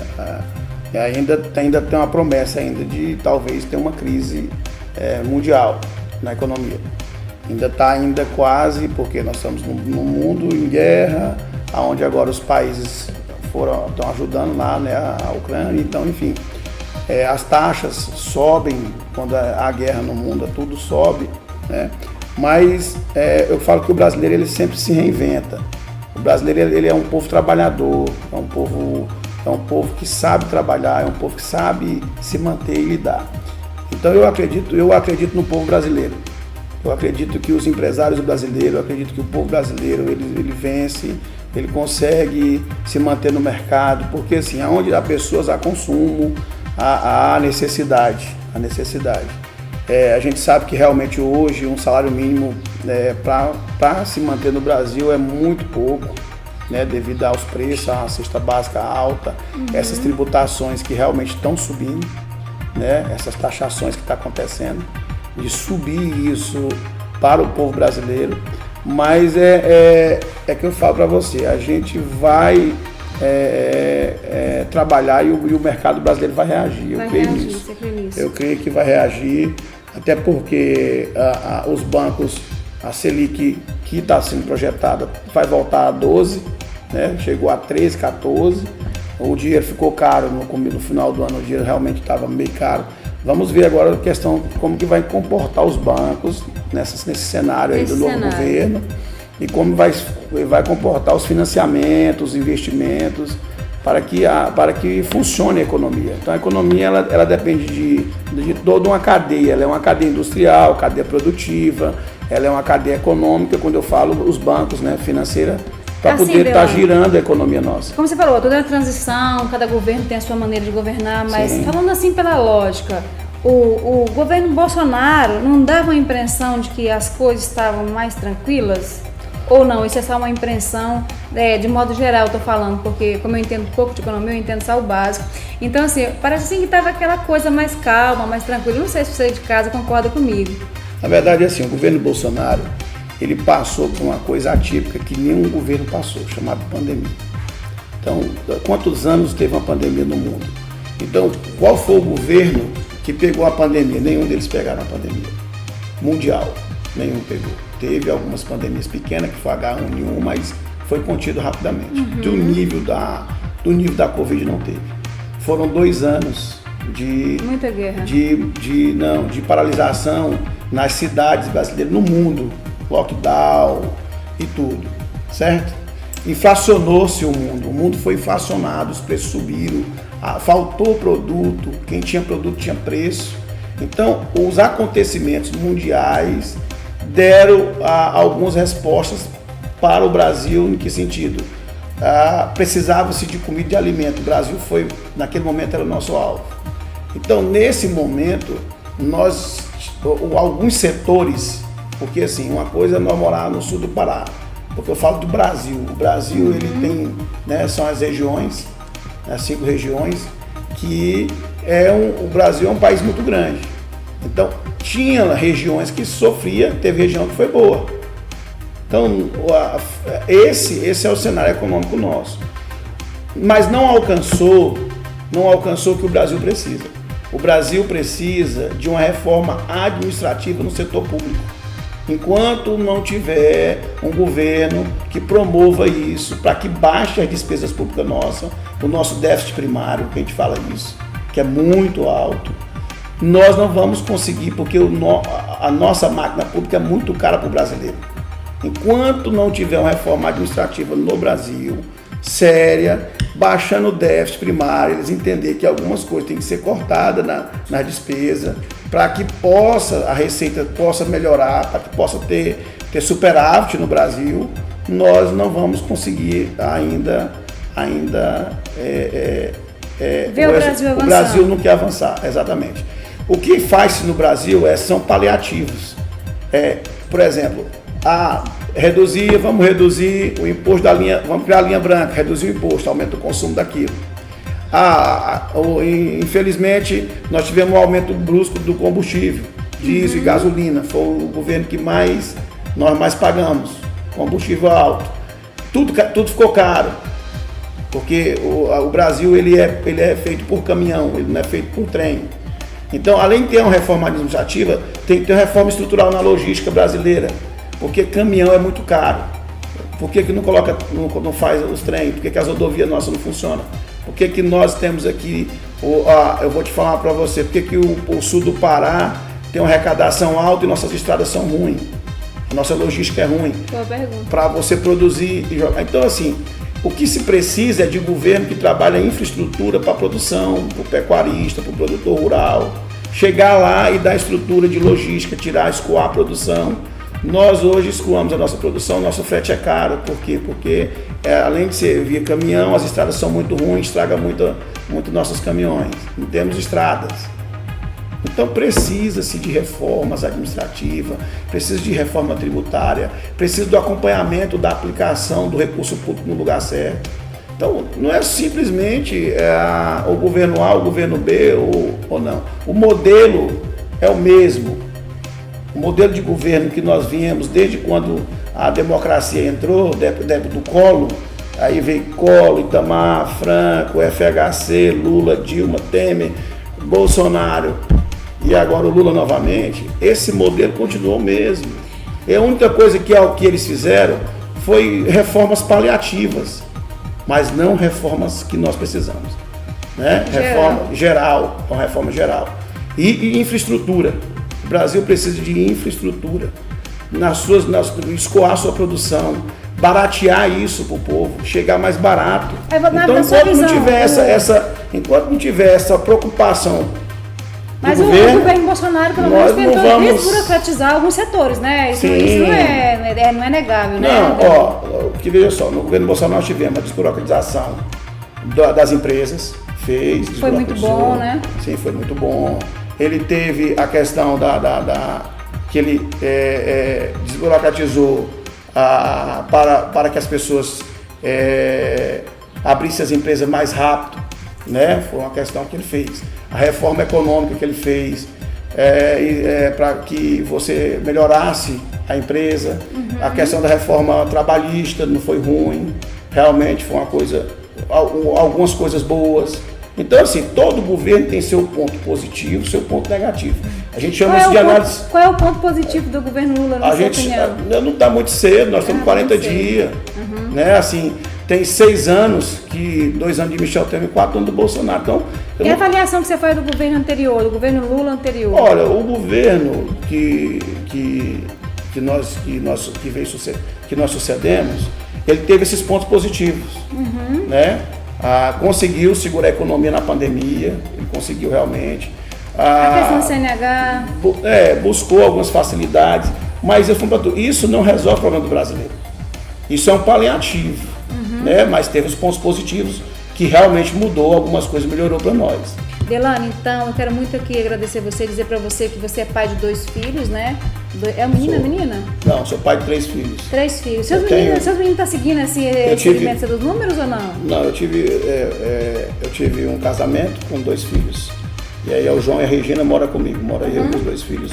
E ainda tem uma promessa ainda de talvez ter uma crise mundial na economia. Ainda está quase, porque nós estamos num mundo em guerra, onde agora os países estão ajudando lá, né, a Ucrânia, então enfim, as taxas sobem quando há guerra no mundo, tudo sobe, né? Mas eu falo que o brasileiro ele sempre se reinventa. O brasileiro ele é um povo trabalhador, é um povo que sabe trabalhar, é um povo que sabe se manter e lidar. Então eu acredito no povo brasileiro. Eu acredito que os empresários brasileiros, eu acredito que o povo brasileiro ele vence, ele consegue se manter no mercado, porque assim, onde há pessoas há consumo, há necessidade. A gente sabe que realmente hoje um salário mínimo para se manter no Brasil é muito pouco, né, devido aos preços, à cesta básica alta, essas tributações que realmente estão subindo, né, essas taxações que estão acontecendo, de subir isso para o povo brasileiro. Mas é que eu falo para você, a gente vai trabalhar e o mercado brasileiro vai reagir. Eu creio nisso. Eu creio que vai reagir, até porque os bancos, a Selic que está sendo projetada vai voltar a 12, né? Chegou a 13, 14, o dinheiro ficou caro no final do ano, o dinheiro realmente estava meio caro. Vamos ver agora a questão como que vai comportar os bancos nesse cenário aí do novo governo e como vai comportar os financiamentos, os investimentos para que funcione a economia. Então a economia ela depende de toda uma cadeia, ela é uma cadeia industrial, cadeia produtiva, ela é uma cadeia econômica, quando eu falo os bancos, né, financeira, para poder estar girando a economia nossa. Como você falou, toda a transição, cada governo tem a sua maneira de governar, mas sim, falando assim pela lógica, o governo Bolsonaro não dava a impressão de que as coisas estavam mais tranquilas? Ou não? Isso é só uma impressão, de modo geral eu estou falando, porque como eu entendo pouco de economia, eu entendo só o básico. Então assim, parece assim que estava aquela coisa mais calma, mais tranquila. Não sei se você de casa concorda comigo. Na verdade, assim, o governo Bolsonaro, ele passou por uma coisa atípica que nenhum governo passou, chamada pandemia. Então, quantos anos teve uma pandemia no mundo? Então, qual foi o governo que pegou a pandemia? Nenhum deles pegaram a pandemia mundial, nenhum pegou. Teve algumas pandemias pequenas, que foi H1N1, mas foi contido rapidamente. Do nível da Covid não teve. Foram 2 anos de muita guerra, de paralisação nas cidades brasileiras, no mundo, lockdown e tudo, certo? Inflacionou-se o mundo foi inflacionado, os preços subiram, faltou produto, quem tinha produto tinha preço. Então, os acontecimentos mundiais deram algumas respostas para o Brasil. Em que sentido? Precisava-se de comida e de alimento. O Brasil naquele momento era o nosso alvo. Então, nesse momento, alguns setores, porque assim, uma coisa é nós morar no sul do Pará, porque eu falo do Brasil. O Brasil, ele tem, né, são as regiões, as 5 regiões, que o Brasil é um país muito grande. Então, tinha regiões que sofria, teve região que foi boa. Então, esse é o cenário econômico nosso. Mas não alcançou o que o Brasil precisa. O Brasil precisa de uma reforma administrativa no setor público. Enquanto não tiver um governo que promova isso, para que baixe as despesas públicas nossas, o nosso déficit primário, que a gente fala isso, que é muito alto, nós não vamos conseguir, porque a nossa máquina pública é muito cara para o brasileiro. Enquanto não tiver uma reforma administrativa no Brasil, séria, baixando o déficit primário, eles entenderem que algumas coisas têm que ser cortadas na despesa, para que a receita possa melhorar, para que possa ter superávit no Brasil, nós não vamos conseguir ainda ver o Brasil avançar. O Brasil não quer avançar, exatamente. O que faz-se no Brasil são paliativos. Por exemplo, vamos reduzir o imposto da linha, vamos criar a linha branca, reduzir o imposto, aumenta o consumo daquilo. Infelizmente, nós tivemos um aumento brusco do combustível, diesel e gasolina. Foi o governo que nós mais pagamos, combustível alto. Tudo ficou caro, porque o Brasil ele é feito por caminhão, ele não é feito por trem. Então, além de ter uma reforma administrativa, tem que ter uma reforma estrutural na logística brasileira, porque caminhão é muito caro. Por que não faz os trens? Por que as rodovias nossas não funcionam? Por que nós temos aqui, eu vou te falar para você, por que o sul do Pará tem uma arrecadação alta e nossas estradas são ruins? A nossa logística é ruim. Boa pergunta. Para você produzir e jogar. Então, assim, o que se precisa é de governo que trabalha em infraestrutura para a produção, para o pecuarista, para o produtor rural. Chegar lá e dar estrutura de logística, escoar a produção. Nós hoje escoamos a nossa produção, nosso frete é caro. Por quê? Porque além de ser via caminhão, as estradas são muito ruins, estraga muito nossos caminhões. Não temos estradas. Então precisa-se de reformas administrativas, precisa de reforma tributária, precisa do acompanhamento da aplicação do recurso público no lugar certo. Então não é simplesmente o governo A, o governo B ou não. O modelo é o mesmo. O modelo de governo que nós viemos desde quando a democracia entrou, do Collor, aí veio Collor, Itamar, Franco, FHC, Lula, Dilma, Temer, Bolsonaro e agora o Lula novamente. Esse modelo continuou o mesmo. E a única coisa que eles fizeram foi reformas paliativas, mas não reformas que nós precisamos. Né? Reforma geral, uma reforma geral. E infraestrutura. O Brasil precisa de infraestrutura, escoar sua produção, baratear isso para o povo, chegar mais barato. Então, enquanto não tiver essa preocupação mas do o governo Bolsonaro, pelo menos, tentou desburocratizar alguns setores, né? Isso não é negável, né? Porque veja só, no governo Bolsonaro nós tivemos a desburocratização das empresas, foi muito bom, né? Sim, foi muito bom. Ele teve a questão que ele desburocratizou para que as pessoas abrissem as empresas mais rápido, né? Foi uma questão que ele fez. A reforma econômica que ele fez para que você melhorasse a empresa. A questão da reforma trabalhista não foi ruim, realmente foi algumas coisas boas. Então, assim, todo governo tem seu ponto positivo, seu ponto negativo. A gente chama isso de análise. Qual é o ponto positivo do governo Lula, na sua opinião? Não está muito cedo, nós estamos 40 dias. Né? Assim, tem 6 anos, 2 anos de Michel Temer e 4 anos do Bolsonaro. Então, e a avaliação que você faz do governo anterior, do governo Lula anterior? Olha, o governo que nós sucedemos, ele teve esses pontos positivos. Né? Conseguiu segurar a economia na pandemia, ele conseguiu realmente. A questão do CNH. Buscou algumas facilidades, mas isso não resolve o problema do brasileiro. Isso é um paliativo, né? Mas teve os pontos positivos que realmente mudou, algumas coisas melhorou para nós. Delane, então, eu quero muito aqui agradecer você, dizer para você que você é pai de 2 filhos, né? É menina? Não, sou pai de 3 filhos. 3 filhos. Seus meninos estão seguindo esse segmento dos números ou não? Não, eu tive um casamento com 2 filhos. E aí o João e a Regina moram comigo, eu e os 2 filhos.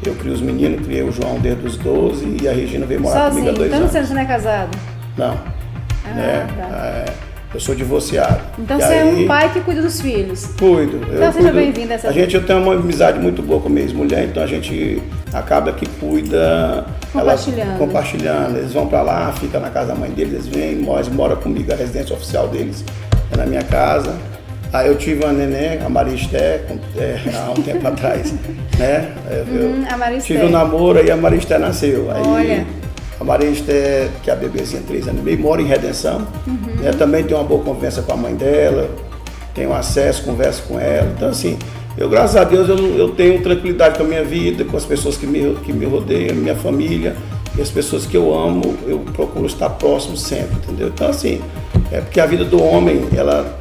Eu criei os meninos, criei o João desde os 12 e a Regina veio morar comigo há 2 anos. Então você não é casado? Não. Eu sou divorciado. Então você é um pai que cuida dos filhos. Cuido. Então seja bem-vindo a essa vida. Eu tenho uma amizade muito boa com a minha ex-mulher, então a gente acaba que cuida, compartilhando. Eles vão para lá, ficam na casa da mãe deles, eles vêm, moram comigo, a residência oficial deles é na minha casa. Aí eu tive uma neném, a Maria Esté, há um tempo atrás, né? A Maria Esté. Tive um namoro e a Maria Esté nasceu. Aí, olha. A Maria Esté, que é a bebezinha de 3 anos e meio, mora em Redenção. Né? Também tenho uma boa convivência com a mãe dela, tenho acesso, converso com ela. Então, assim, graças a Deus, eu tenho tranquilidade com a minha vida, com as pessoas que me rodeiam, minha família, e as pessoas que eu amo, eu procuro estar próximo sempre, entendeu? Então, assim, é porque a vida do homem, ela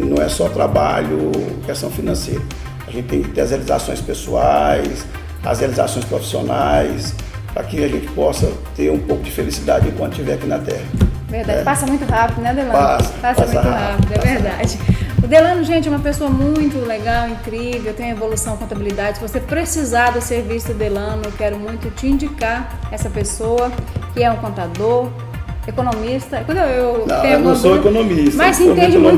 não é só trabalho, questão financeira. A gente tem que ter as realizações pessoais, as realizações profissionais, para que a gente possa ter um pouco de felicidade enquanto estiver aqui na Terra. Verdade, passa muito rápido, né, Delano? Passa muito rápido, é verdade. O Delano, gente, é uma pessoa muito legal, incrível, tem evolução contabilidade. Se você precisar do serviço do Delano, eu quero muito te indicar essa pessoa, que é um contador, economista. Quando eu não sou economista. Mas entende muito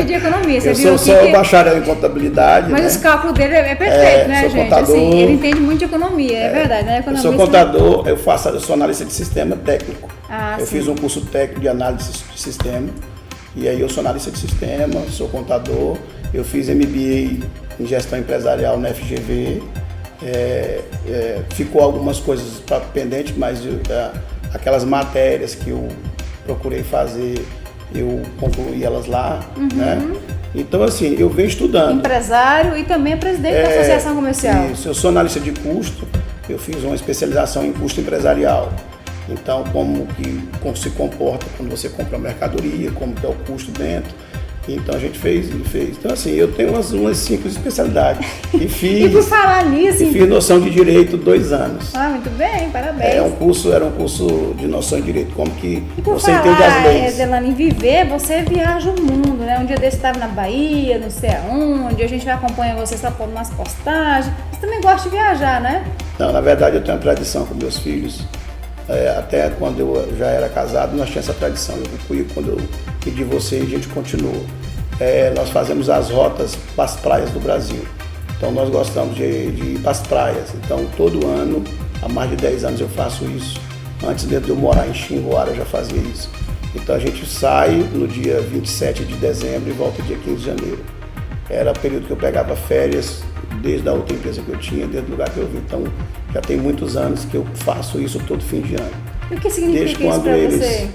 de economia. Você eu sou só bacharel em contabilidade. Mas os cálculos dele é perfeito, né, gente? Contador, assim, ele entende muito de economia, é verdade, né? Economista, eu sou contador, eu sou analista de sistema técnico. Eu sim. fiz um curso técnico de análise de sistema. E aí eu sou analista de sistema, sou contador. Eu fiz MBA em gestão empresarial na FGV. Ficou algumas coisas pendentes, mas aquelas matérias que eu procurei fazer, eu concluí elas lá, né? Então, assim, eu venho estudando. Empresário e também presidente da Associação Comercial. Isso, eu sou analista de custo, eu fiz uma especialização em custo empresarial. Então, como se comporta quando você compra uma mercadoria, como que é o custo dentro. Então a gente fez. Então assim, eu tenho umas 5 especialidades. E por falar nisso... fiz noção de direito 2 anos. Muito bem, parabéns. Era um curso de noção de direito, como que você falar, entende as leis. Delano, em viver, você viaja o mundo, né? Um dia desse estava na Bahia, não sei aonde, a gente vai acompanhar você só por umas postagens. Você também gosta de viajar, né? Não, na verdade eu tenho uma tradição com meus filhos. Até quando eu já era casado, nós tínhamos essa tradição. Quando eu me divorciei, a gente continuou. Nós fazemos as rotas para as praias do Brasil. Então nós gostamos de ir para as praias. Então todo ano, há mais de 10 anos eu faço isso. Antes de eu morar em Xinguara, eu já fazia isso. Então a gente sai no dia 27 de dezembro e volta dia 15 de janeiro. Era o período que eu pegava férias desde a outra empresa que eu tinha, desde o lugar que eu vim. Então já tem muitos anos que eu faço isso todo fim de ano. E o que significa isso para você?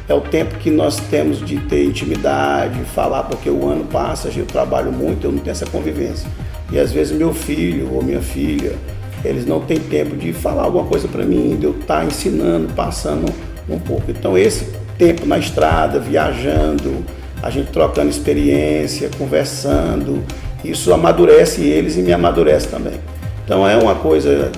É o tempo que nós temos de ter intimidade, falar, porque o ano passa, eu trabalho muito, eu não tenho essa convivência. E às vezes meu filho ou minha filha, eles não têm tempo de falar alguma coisa para mim, de eu estar ensinando, passando um pouco. Então esse tempo na estrada, viajando, a gente trocando experiência, conversando, isso amadurece eles e me amadurece também. Então é uma coisa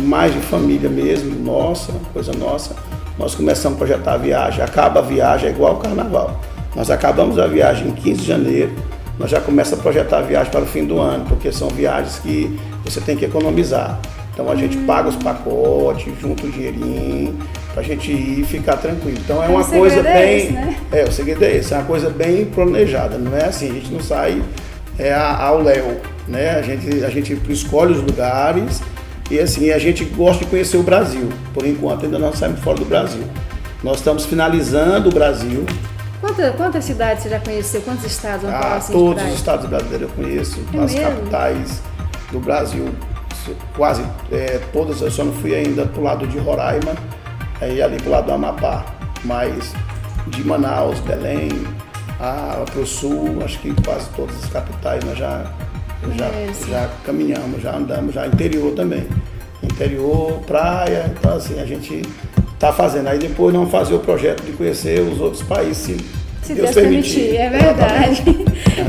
mais de família mesmo, nossa, coisa nossa. Nós começamos a projetar a viagem, acaba a viagem, é igual ao carnaval. Nós acabamos a viagem em 15 de janeiro, nós já começamos a projetar a viagem para o fim do ano, porque são viagens que você tem que economizar. Então a gente paga os pacotes, junta o dinheirinho, para a gente ir e ficar tranquilo. Então é uma coisa bem... Esse, né? O segredo é esse, é uma coisa bem planejada, não é assim, a gente não sai ao léu, né? A gente escolhe os lugares. E assim, a gente gosta de conhecer o Brasil. Por enquanto, ainda não saímos fora do Brasil. Nós estamos finalizando o Brasil. Quantas cidades você já conheceu? Quantos estados? Todos os estados brasileiros eu conheço. As capitais do Brasil, quase todas. Eu só não fui ainda para o lado de Roraima, ali para o lado do Amapá. Mas de Manaus, Belém, para o sul, acho que quase todas as capitais nós já caminhamos, já andamos, já interior também. Interior, praia, então assim, a gente está fazendo. Aí depois nós vamos fazer o projeto de conhecer os outros países, se Deus permitir. É verdade.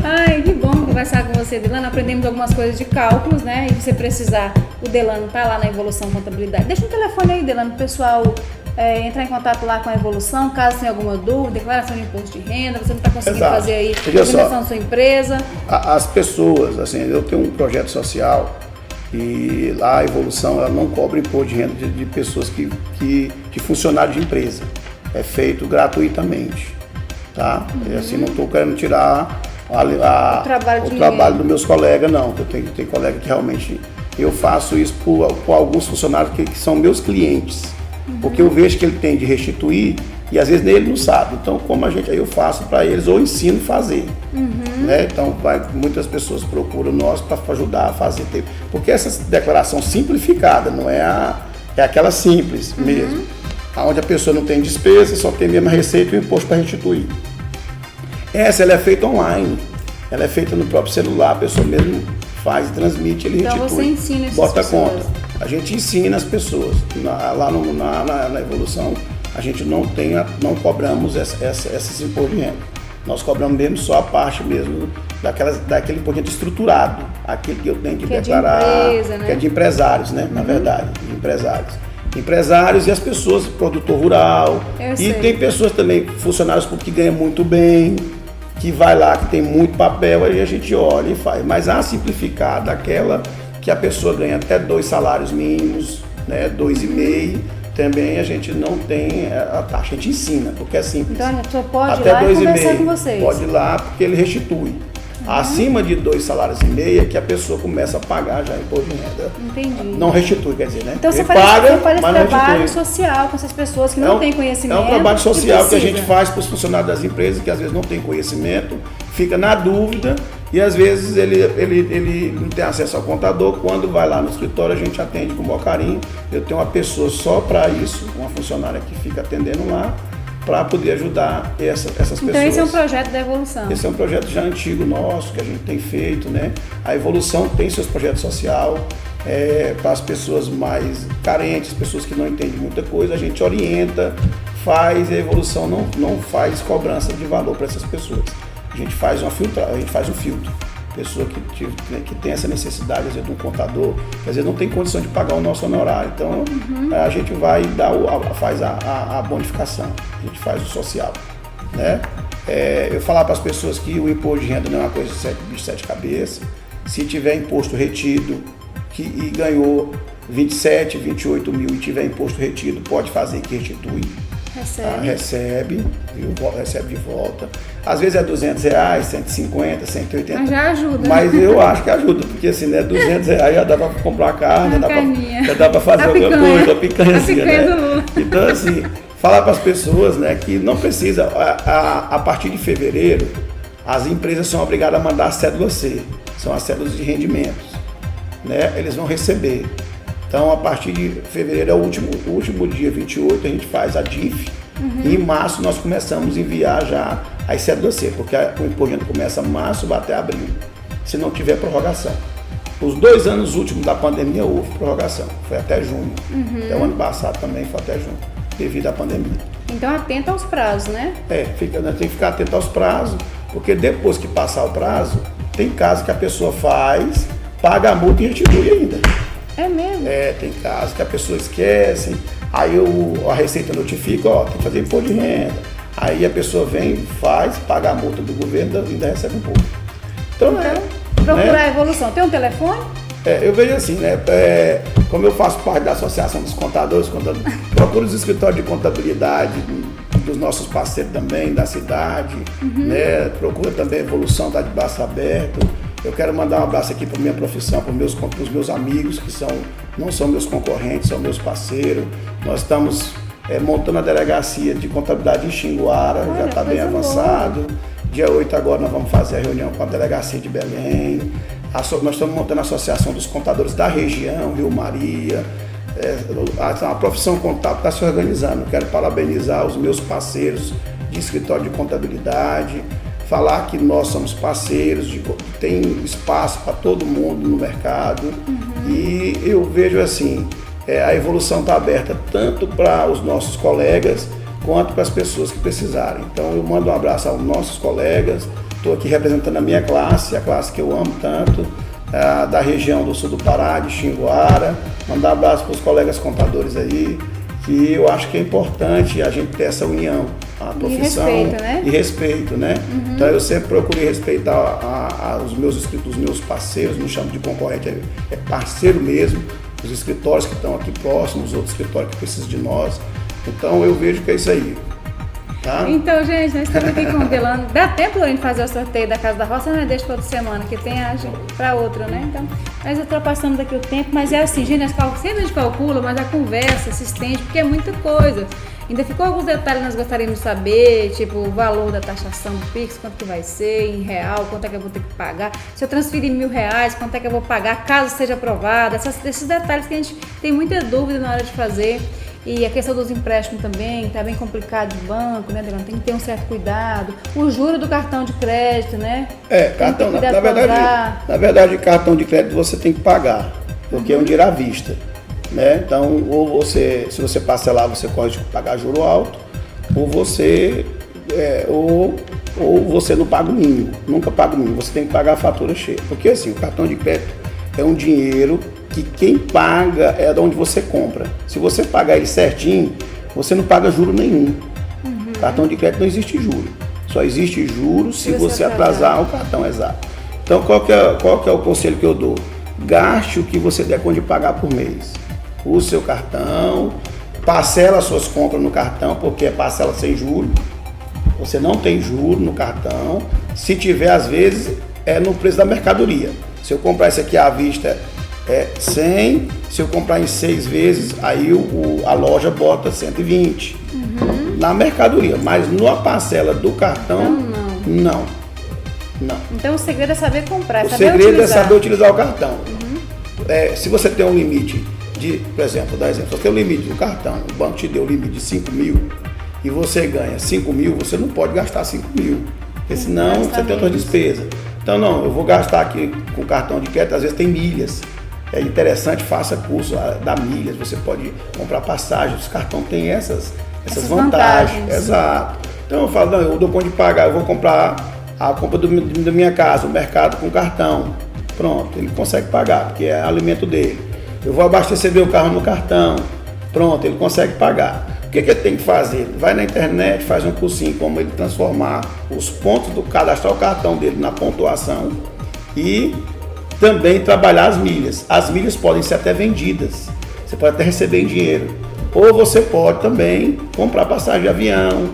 Ai, que bom conversar com você, Delano. Aprendemos algumas coisas de cálculos, né? E se você precisar, o Delano tá lá na Evolução Contabilidade. Deixa um telefone aí, Delano, pro pessoal entrar em contato lá com a Evolução, caso tenha alguma dúvida, declaração de imposto de renda, você não está conseguindo fazer aí a dimensão da sua empresa. As pessoas, assim, eu tenho um projeto social e lá a Evolução ela não cobra imposto de renda de pessoas de funcionários de empresa. É feito gratuitamente. tá? E assim, não estou querendo tirar o trabalho dos meus colegas, não. Tem colega que realmente eu faço isso por alguns funcionários que são meus clientes, porque eu vejo que ele tem de restituir e às vezes ele não sabe. Então, aí eu faço para eles ou ensino a fazer. Né? Então, muitas pessoas procuram nós para ajudar a fazer. Porque essa declaração simplificada não é aquela simples mesmo, onde a pessoa não tem despesa, só tem a mesma receita e o imposto para restituir. Ela é feita online, ela é feita no próprio celular, a pessoa mesmo faz, transmite, ele restitui. Então você ensina essas bota pessoas. conta. A gente ensina as pessoas. Lá na Evolução, a gente não cobramos esses impostos de renda. Nós cobramos mesmo só a parte mesmo daquele imposto estruturado, aquele que eu tenho que declarar, empresa, né? que é de empresários, né? Na verdade, de empresários. Empresários e as pessoas, produtor rural. E tem pessoas também, funcionários públicos que ganham muito bem, que vai lá, que tem muito papel, aí a gente olha e faz. Mas a simplificada, aquela que a pessoa ganha até 2 salários mínimos, né, 2,5, também a gente não tem a taxa, a gente ensina, porque é simples. Então a pessoa pode até ir lá e conversar 2,5, com vocês. pode ir lá porque ele restitui. Acima de 2,5 salários é que a pessoa começa a pagar já imposto de renda. Entendi. Não restitui, quer dizer, né? Então você ele faz paga, esse mas não trabalho restitui. social com essas pessoas que não têm conhecimento. É um trabalho social que a gente precisa. faz para os funcionários das empresas que às vezes não têm conhecimento, fica na dúvida e às vezes ele não tem acesso ao contador. Quando vai lá no escritório a gente atende com o maior carinho. Eu tenho uma pessoa só para isso, uma funcionária que fica atendendo lá, para poder ajudar essas pessoas. Então esse é um projeto da Evolução. Esse é um projeto já antigo nosso, que a gente tem feito, né? A Evolução tem seus projetos sociais para as pessoas mais carentes, pessoas que não entendem muita coisa, a gente orienta, faz, e a Evolução não faz cobrança de valor para essas pessoas. A gente faz um filtro. Pessoa que tem essa necessidade, às vezes, de um contador, que às vezes não tem condição de pagar o nosso honorário. Então, a gente vai faz a bonificação, a gente faz o social, né? Eu falar para as pessoas que o imposto de renda não é uma coisa de 7 cabeças. Se tiver imposto retido e ganhou 27, 28 mil e tiver imposto retido, pode fazer que restitui. Recebe de volta. Às vezes é R$200, 150, 180. Mas já ajuda. Mas eu acho que ajuda, porque assim, né, R$200 já dá para comprar carne, já dá para fazer alguma coisa, a picanhazinha, né? Então, assim, falar para as pessoas, né, que não precisa, a partir de fevereiro, as empresas são obrigadas a mandar a cédula C, são as cédulas de rendimentos, né? Eles vão receber. Então, a partir de fevereiro, é o último dia 28, a gente faz a DIF. E em março nós começamos a enviar já as cédulas C, porque o imposto de renda começa em março, vai até abril, se não tiver prorrogação. Os 2 anos últimos da pandemia houve prorrogação, foi até junho. Até o ano passado também foi até junho, devido à pandemia. Então atenta aos prazos, né? Tem que ficar atento aos prazos, porque depois que passar o prazo, tem casos que a pessoa faz, paga a multa e restitui ainda. É mesmo? Tem casos que a pessoa esquece, aí a Receita notifica, tem que fazer imposto de renda. Aí a pessoa vem, faz, paga a multa do governo e ainda recebe um pouco. Então, procurar a Evolução. Tem um telefone? Eu vejo assim, né? Como eu faço parte da Associação dos Contadores, procuro os escritórios de contabilidade dos nossos parceiros também, da cidade, né? Procura também a Evolução, está de braço aberto. Eu quero mandar um abraço aqui para a minha profissão, para os meus amigos, que não são meus concorrentes, são meus parceiros. Nós estamos montando a delegacia de contabilidade em Xinguara, já está bem avançado. Dia 8 agora nós vamos fazer a reunião com a delegacia de Belém. Nós estamos montando a Associação dos Contadores da região, Rio Maria. A profissão contábil está se organizando. Quero parabenizar os meus parceiros de escritório de contabilidade, falar que nós somos parceiros, tem espaço para todo mundo no mercado. E eu vejo assim, a Evolução está aberta tanto para os nossos colegas quanto para as pessoas que precisarem. Então eu mando um abraço aos nossos colegas, estou aqui representando a minha classe, a classe que eu amo tanto, da região do sul do Pará, de Xinguara. Mandar um abraço para os colegas contadores aí, que eu acho que é importante a gente ter essa união, a profissão e respeito, né? Então eu sempre procurei respeitar os meus parceiros, não chamo de concorrente, é parceiro mesmo, os escritórios que estão aqui próximos, os outros escritórios que precisam de nós. Então eu vejo que é isso aí. Tá? Então, gente, nós estamos aqui com o Delano. Dá tempo a gente fazer o sorteio da Casa da Roça, não é deixa para outra semana, que tem age para outra, né? Então, nós ultrapassamos daqui o tempo, mas é assim, gente, sempre a gente calcula, mas a conversa se estende, porque é muita coisa. Ainda ficou alguns detalhes que nós gostaríamos de saber, tipo o valor da taxação do Pix, quanto que vai ser, em real, quanto é que eu vou ter que pagar. Se eu transferir R$1.000, quanto é que eu vou pagar, caso seja aprovado. Esses detalhes que a gente tem muita dúvida na hora de fazer. E a questão dos empréstimos também, tá bem complicado de banco, né, Delano? Tem que ter um certo cuidado. O juro do cartão de crédito, né? Cartão, na verdade, cartão de crédito você tem que pagar, porque é um dinheiro à vista. Né? Então, ou você, se você parcelar, você corre de pagar juro alto, ou você você não paga o mínimo, nunca paga o mínimo, você tem que pagar a fatura cheia. Porque assim, o cartão de crédito é um dinheiro que quem paga é de onde você compra. Se você pagar ele certinho, você não paga juro nenhum. Cartão de crédito não existe juro, só existe juro se você atrasar o cartão, exato. Então, qual que é o conselho que eu dou? Gaste o que você der conta de pagar por mês. O seu cartão, parcela as suas compras no cartão, porque é parcela sem juros. Você não tem juro no cartão. Se tiver, às vezes, é no preço da mercadoria. Se eu comprar isso aqui à vista, é 100. Se eu comprar em 6 vezes, aí a loja bota 120 na mercadoria. Mas na parcela do cartão, não. Então o segredo é saber comprar, o segredo é saber utilizar o cartão. Se você tem um limite por exemplo, você tem um limite do cartão, o banco te deu o limite de 5.000 e você ganha 5.000, você não pode gastar 5.000, porque senão você tem outras despesas. Então não, eu vou gastar aqui com cartão de crédito, às vezes tem milhas. É interessante, faça curso da milhas, você pode comprar passagens, os cartões têm essas vantagens. Exato. Então eu falo, não, eu dou conta de pagar, eu vou comprar a compra da minha casa, o mercado com cartão. Pronto, ele consegue pagar, porque é alimento dele. Eu vou abastecer meu carro no cartão. Pronto, ele consegue pagar. O que ele tem que fazer? Vai na internet, faz um cursinho como ele transformar os pontos cadastrar o cartão dele na pontuação e também trabalhar as milhas. As milhas podem ser até vendidas. Você pode até receber em dinheiro. Ou você pode também comprar passagem de avião,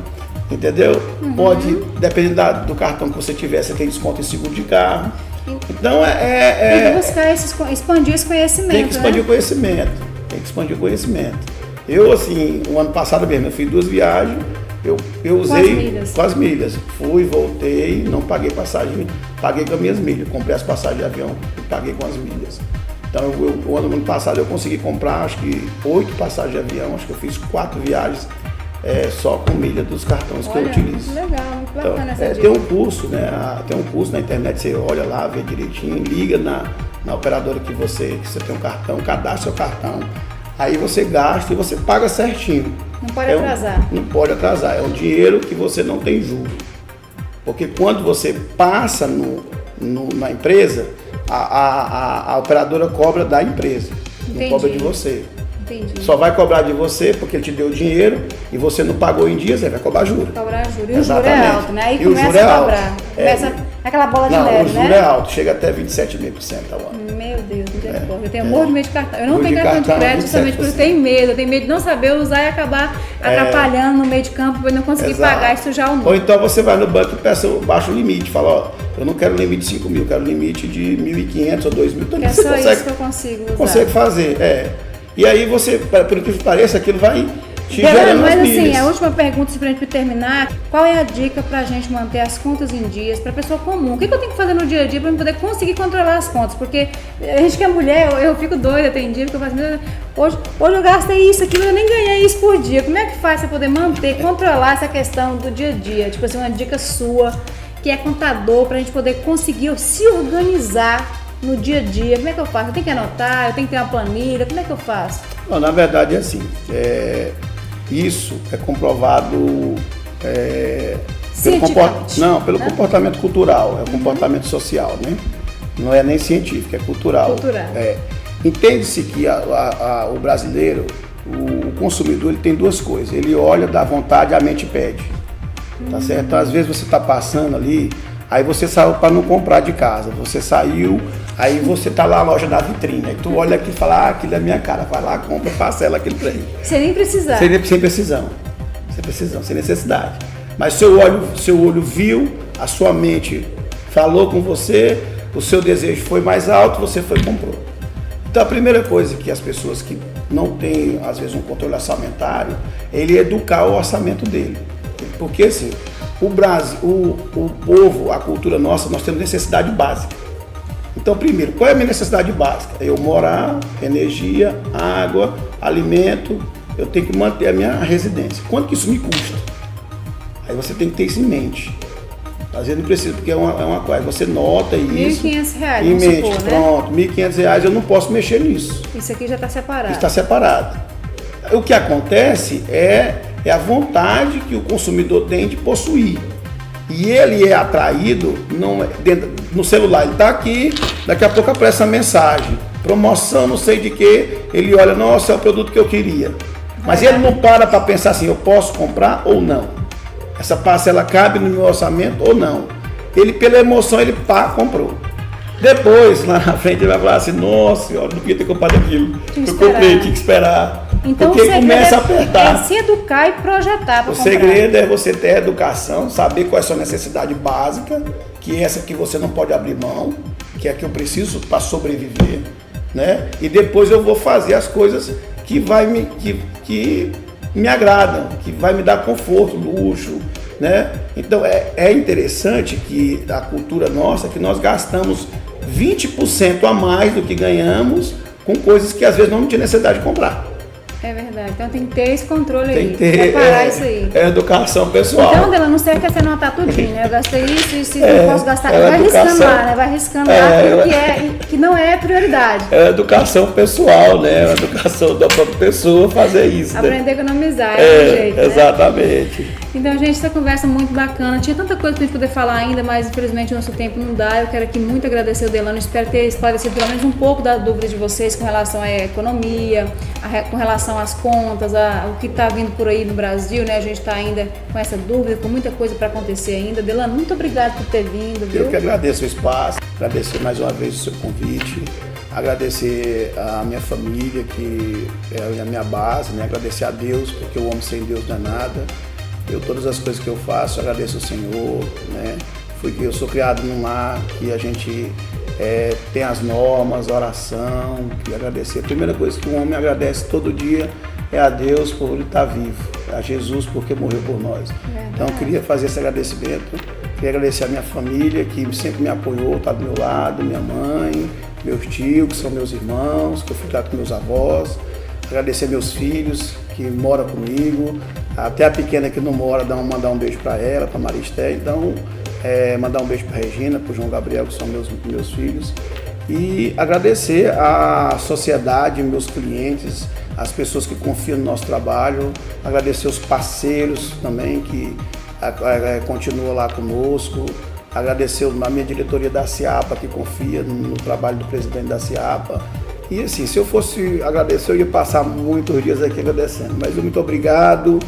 entendeu? Pode, dependendo do cartão que você tiver, você tem desconto em seguro de carro. Então tem que buscar expandir esse conhecimento. Tem que expandir o conhecimento. Eu, assim, o ano passado mesmo, eu fiz 2 viagens, eu usei com as milhas. Fui, voltei, não paguei passagem, paguei com as minhas milhas. Comprei as passagens de avião e paguei com as milhas. Então, o ano passado eu consegui comprar, acho que 8 passagens de avião, acho que eu fiz 4 viagens. Só com milha dos cartões que eu utilizo. Legal, muito bacana essa dica. Tem um curso, né? Tem um curso na internet, você olha lá, vê direitinho, liga na operadora que você tem um cartão, cadastra seu cartão, aí você gasta e você paga certinho. Não pode atrasar. Não pode atrasar, é um dinheiro que você não tem juros. Porque quando você passa na empresa, a operadora cobra da empresa, não cobra de você. Entendi. Só vai cobrar de você porque ele te deu o dinheiro e você não pagou em dias, aí vai cobrar juros. Cobrar juros. E o juro é alto, né? Aí começa a cobrar. Começa aquela bola de neve, né? O juro é alto, chega até 27,5% ao ano. Meu Deus, eu tenho morro de medo de cartão. Eu não tenho cartão de crédito justamente porque eu tenho medo. Eu tenho medo de não saber usar e acabar atrapalhando no meio de campo e não conseguir pagar e sujar o nome. Ou então você vai no banco e peça baixo o limite. Fala, ó, eu não quero limite de 5.000, eu quero limite de 1.500 ou 2.000. Então é só isso que eu consigo usar. Consegue fazer, E aí você, por que pareça, aquilo vai te gerando mas as milhas. Assim, a última pergunta, pra gente terminar, qual é a dica pra gente manter as contas em dias, pra pessoa comum? O que eu tenho que fazer no dia a dia pra eu poder conseguir controlar as contas? Porque a gente que é mulher, eu fico doida, tem dia que eu faço, hoje eu gastei isso, aquilo, eu nem ganhei isso por dia. Como é que faz pra poder manter, controlar essa questão do dia a dia? Tipo assim, uma dica sua, que é contador, pra gente poder conseguir se organizar no dia a dia. Como é que eu faço? Eu tenho que anotar, eu tenho que ter uma planilha, como é que eu faço? Não, na verdade é assim, isso é comprovado pelo comportamento cultural, é o comportamento social, né? Não é nem científico, é cultural. Entende-se que o brasileiro, o consumidor, ele tem 2 coisas, ele olha, dá vontade, a mente pede, tá certo? Então, às vezes você está passando ali, aí você saiu para não comprar de casa, você saiu, aí você tá lá na loja da vitrine, aí tu olha aqui e fala, aquilo é minha cara, vai lá, compra, parcela aquele trem. Sem nem precisar. Sem precisão, sem necessidade. Mas seu olho viu, a sua mente falou com você, o seu desejo foi mais alto, você foi e comprou. Então a primeira coisa que as pessoas que não têm, às vezes, um controle orçamentário, ele educar o orçamento dele. Porque assim, o Brasil, o povo, a cultura nossa, nós temos necessidade básica. Então, primeiro, qual é a minha necessidade básica? Eu morar, energia, água, alimento, eu tenho que manter a minha residência. Quanto que isso me custa? Aí você tem que ter isso em mente. Às vezes não precisa, porque é uma coisa, você nota isso. R$1.500, em mente, supor, pronto, né? R$1.500 eu não posso mexer nisso. Isso aqui já está separado. Está separado. O que acontece é a vontade que o consumidor tem de possuir. E ele é atraído no celular, ele está aqui, daqui a pouco aparece a mensagem, promoção não sei de que, ele olha, nossa, é o produto que eu queria. Mas ele não para pensar assim, eu posso comprar ou não? Essa parcela cabe no meu orçamento ou não? Ele, pela emoção, ele comprou. Depois, lá na frente, ele vai falar assim, nossa, eu não podia ter comprado aquilo. Eu comprei, tinha que esperar. Então, porque começa a apertar. É se educar e projetar para comprar. O segredo é você ter educação, saber qual é a sua necessidade básica, que é essa que você não pode abrir mão, que é a que eu preciso para sobreviver, né? E depois eu vou fazer as coisas que me agradam, que vai me dar conforto, luxo, né? Então é interessante que a cultura nossa, que nós gastamos 20% a mais do que ganhamos com coisas que às vezes não tinha necessidade de comprar. É verdade, então tem que ter esse controle tem aí, que ter, separar isso aí. É educação pessoal. Então, Delano, não sei que você anotar tudinho, né? Eu gastei isso, não posso gastar. Vai riscando lá, né? Vai riscando lá aquilo que não é prioridade. É educação pessoal, né? A educação da própria pessoa fazer isso. Aprender né? a economizar, é o jeito, exatamente. Né? Então, gente, essa conversa é muito bacana. Tinha tanta coisa pra gente poder falar ainda, mas infelizmente o nosso tempo não dá. Eu quero aqui muito agradecer o Delano. Espero ter esclarecido pelo menos um pouco da dúvida de vocês com relação à economia, com relação às contas, o que está vindo por aí no Brasil, né? A gente está ainda com essa dúvida, com muita coisa para acontecer ainda. Delano, muito obrigado por ter vindo, viu? Eu que agradeço o espaço, agradecer mais uma vez o seu convite, agradecer a minha família, que é a minha base, né? Agradecer a Deus, porque o homem sem Deus não é nada. Todas as coisas que eu faço, eu agradeço ao Senhor, né? Eu sou criado num lar que a gente tem as normas, oração, que agradecer. A primeira coisa que o homem agradece todo dia é a Deus por ele estar vivo, a Jesus porque morreu por nós. Então eu queria fazer esse agradecimento, queria agradecer a minha família que sempre me apoiou, está do meu lado, minha mãe, meus tios, que são meus irmãos, que eu fui criado com meus avós, agradecer meus filhos que moram comigo, até a pequena que não mora, mandar um beijo para ela, para Maristé, então mandar um beijo para Regina, para o João Gabriel, que são meus filhos, e agradecer à sociedade, meus clientes, as pessoas que confiam no nosso trabalho, agradecer os parceiros também que continuam lá conosco, agradecer a minha diretoria da CIAPA que confia no trabalho do presidente da CIAPA. E assim, se eu fosse agradecer, eu ia passar muitos dias aqui agradecendo, mas muito obrigado.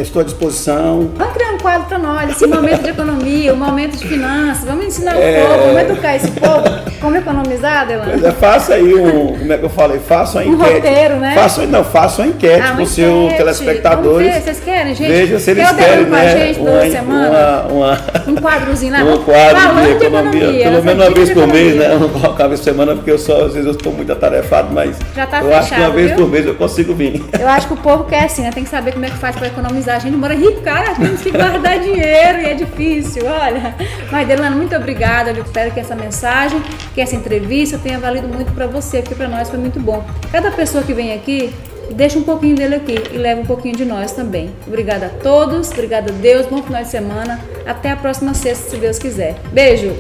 Estou à disposição. Vamos criar um quadro para nós, esse momento de economia, o momento de finanças, vamos ensinar o povo, vamos educar esse povo, como economizar, Delano? Faça aí como é que eu falei, faça uma enquete. Um roteiro, né? Faça uma enquete para os seus telespectadores. Vocês querem, gente? Veja se eles querem, com a gente toda semana? Um quadrozinho lá. Um quadro falando de economia. Pelo menos uma vez por mês, né? Eu não coloco uma vez por semana, porque às vezes eu estou muito atarefado, mas já tá eu acho que uma vez por mês eu consigo vir. Eu acho que o povo quer assim, né? Tem que saber como é que faz para economizar. A gente mora rico, cara, temos que guardar dinheiro e é difícil, olha. Mas, Delano, muito obrigada. Eu espero que essa mensagem, que essa entrevista tenha valido muito para você, porque para nós foi muito bom. Cada pessoa que vem aqui, deixa um pouquinho dele aqui e leva um pouquinho de nós também. Obrigada a todos, obrigada a Deus, bom final de semana. Até a próxima sexta, se Deus quiser. Beijo!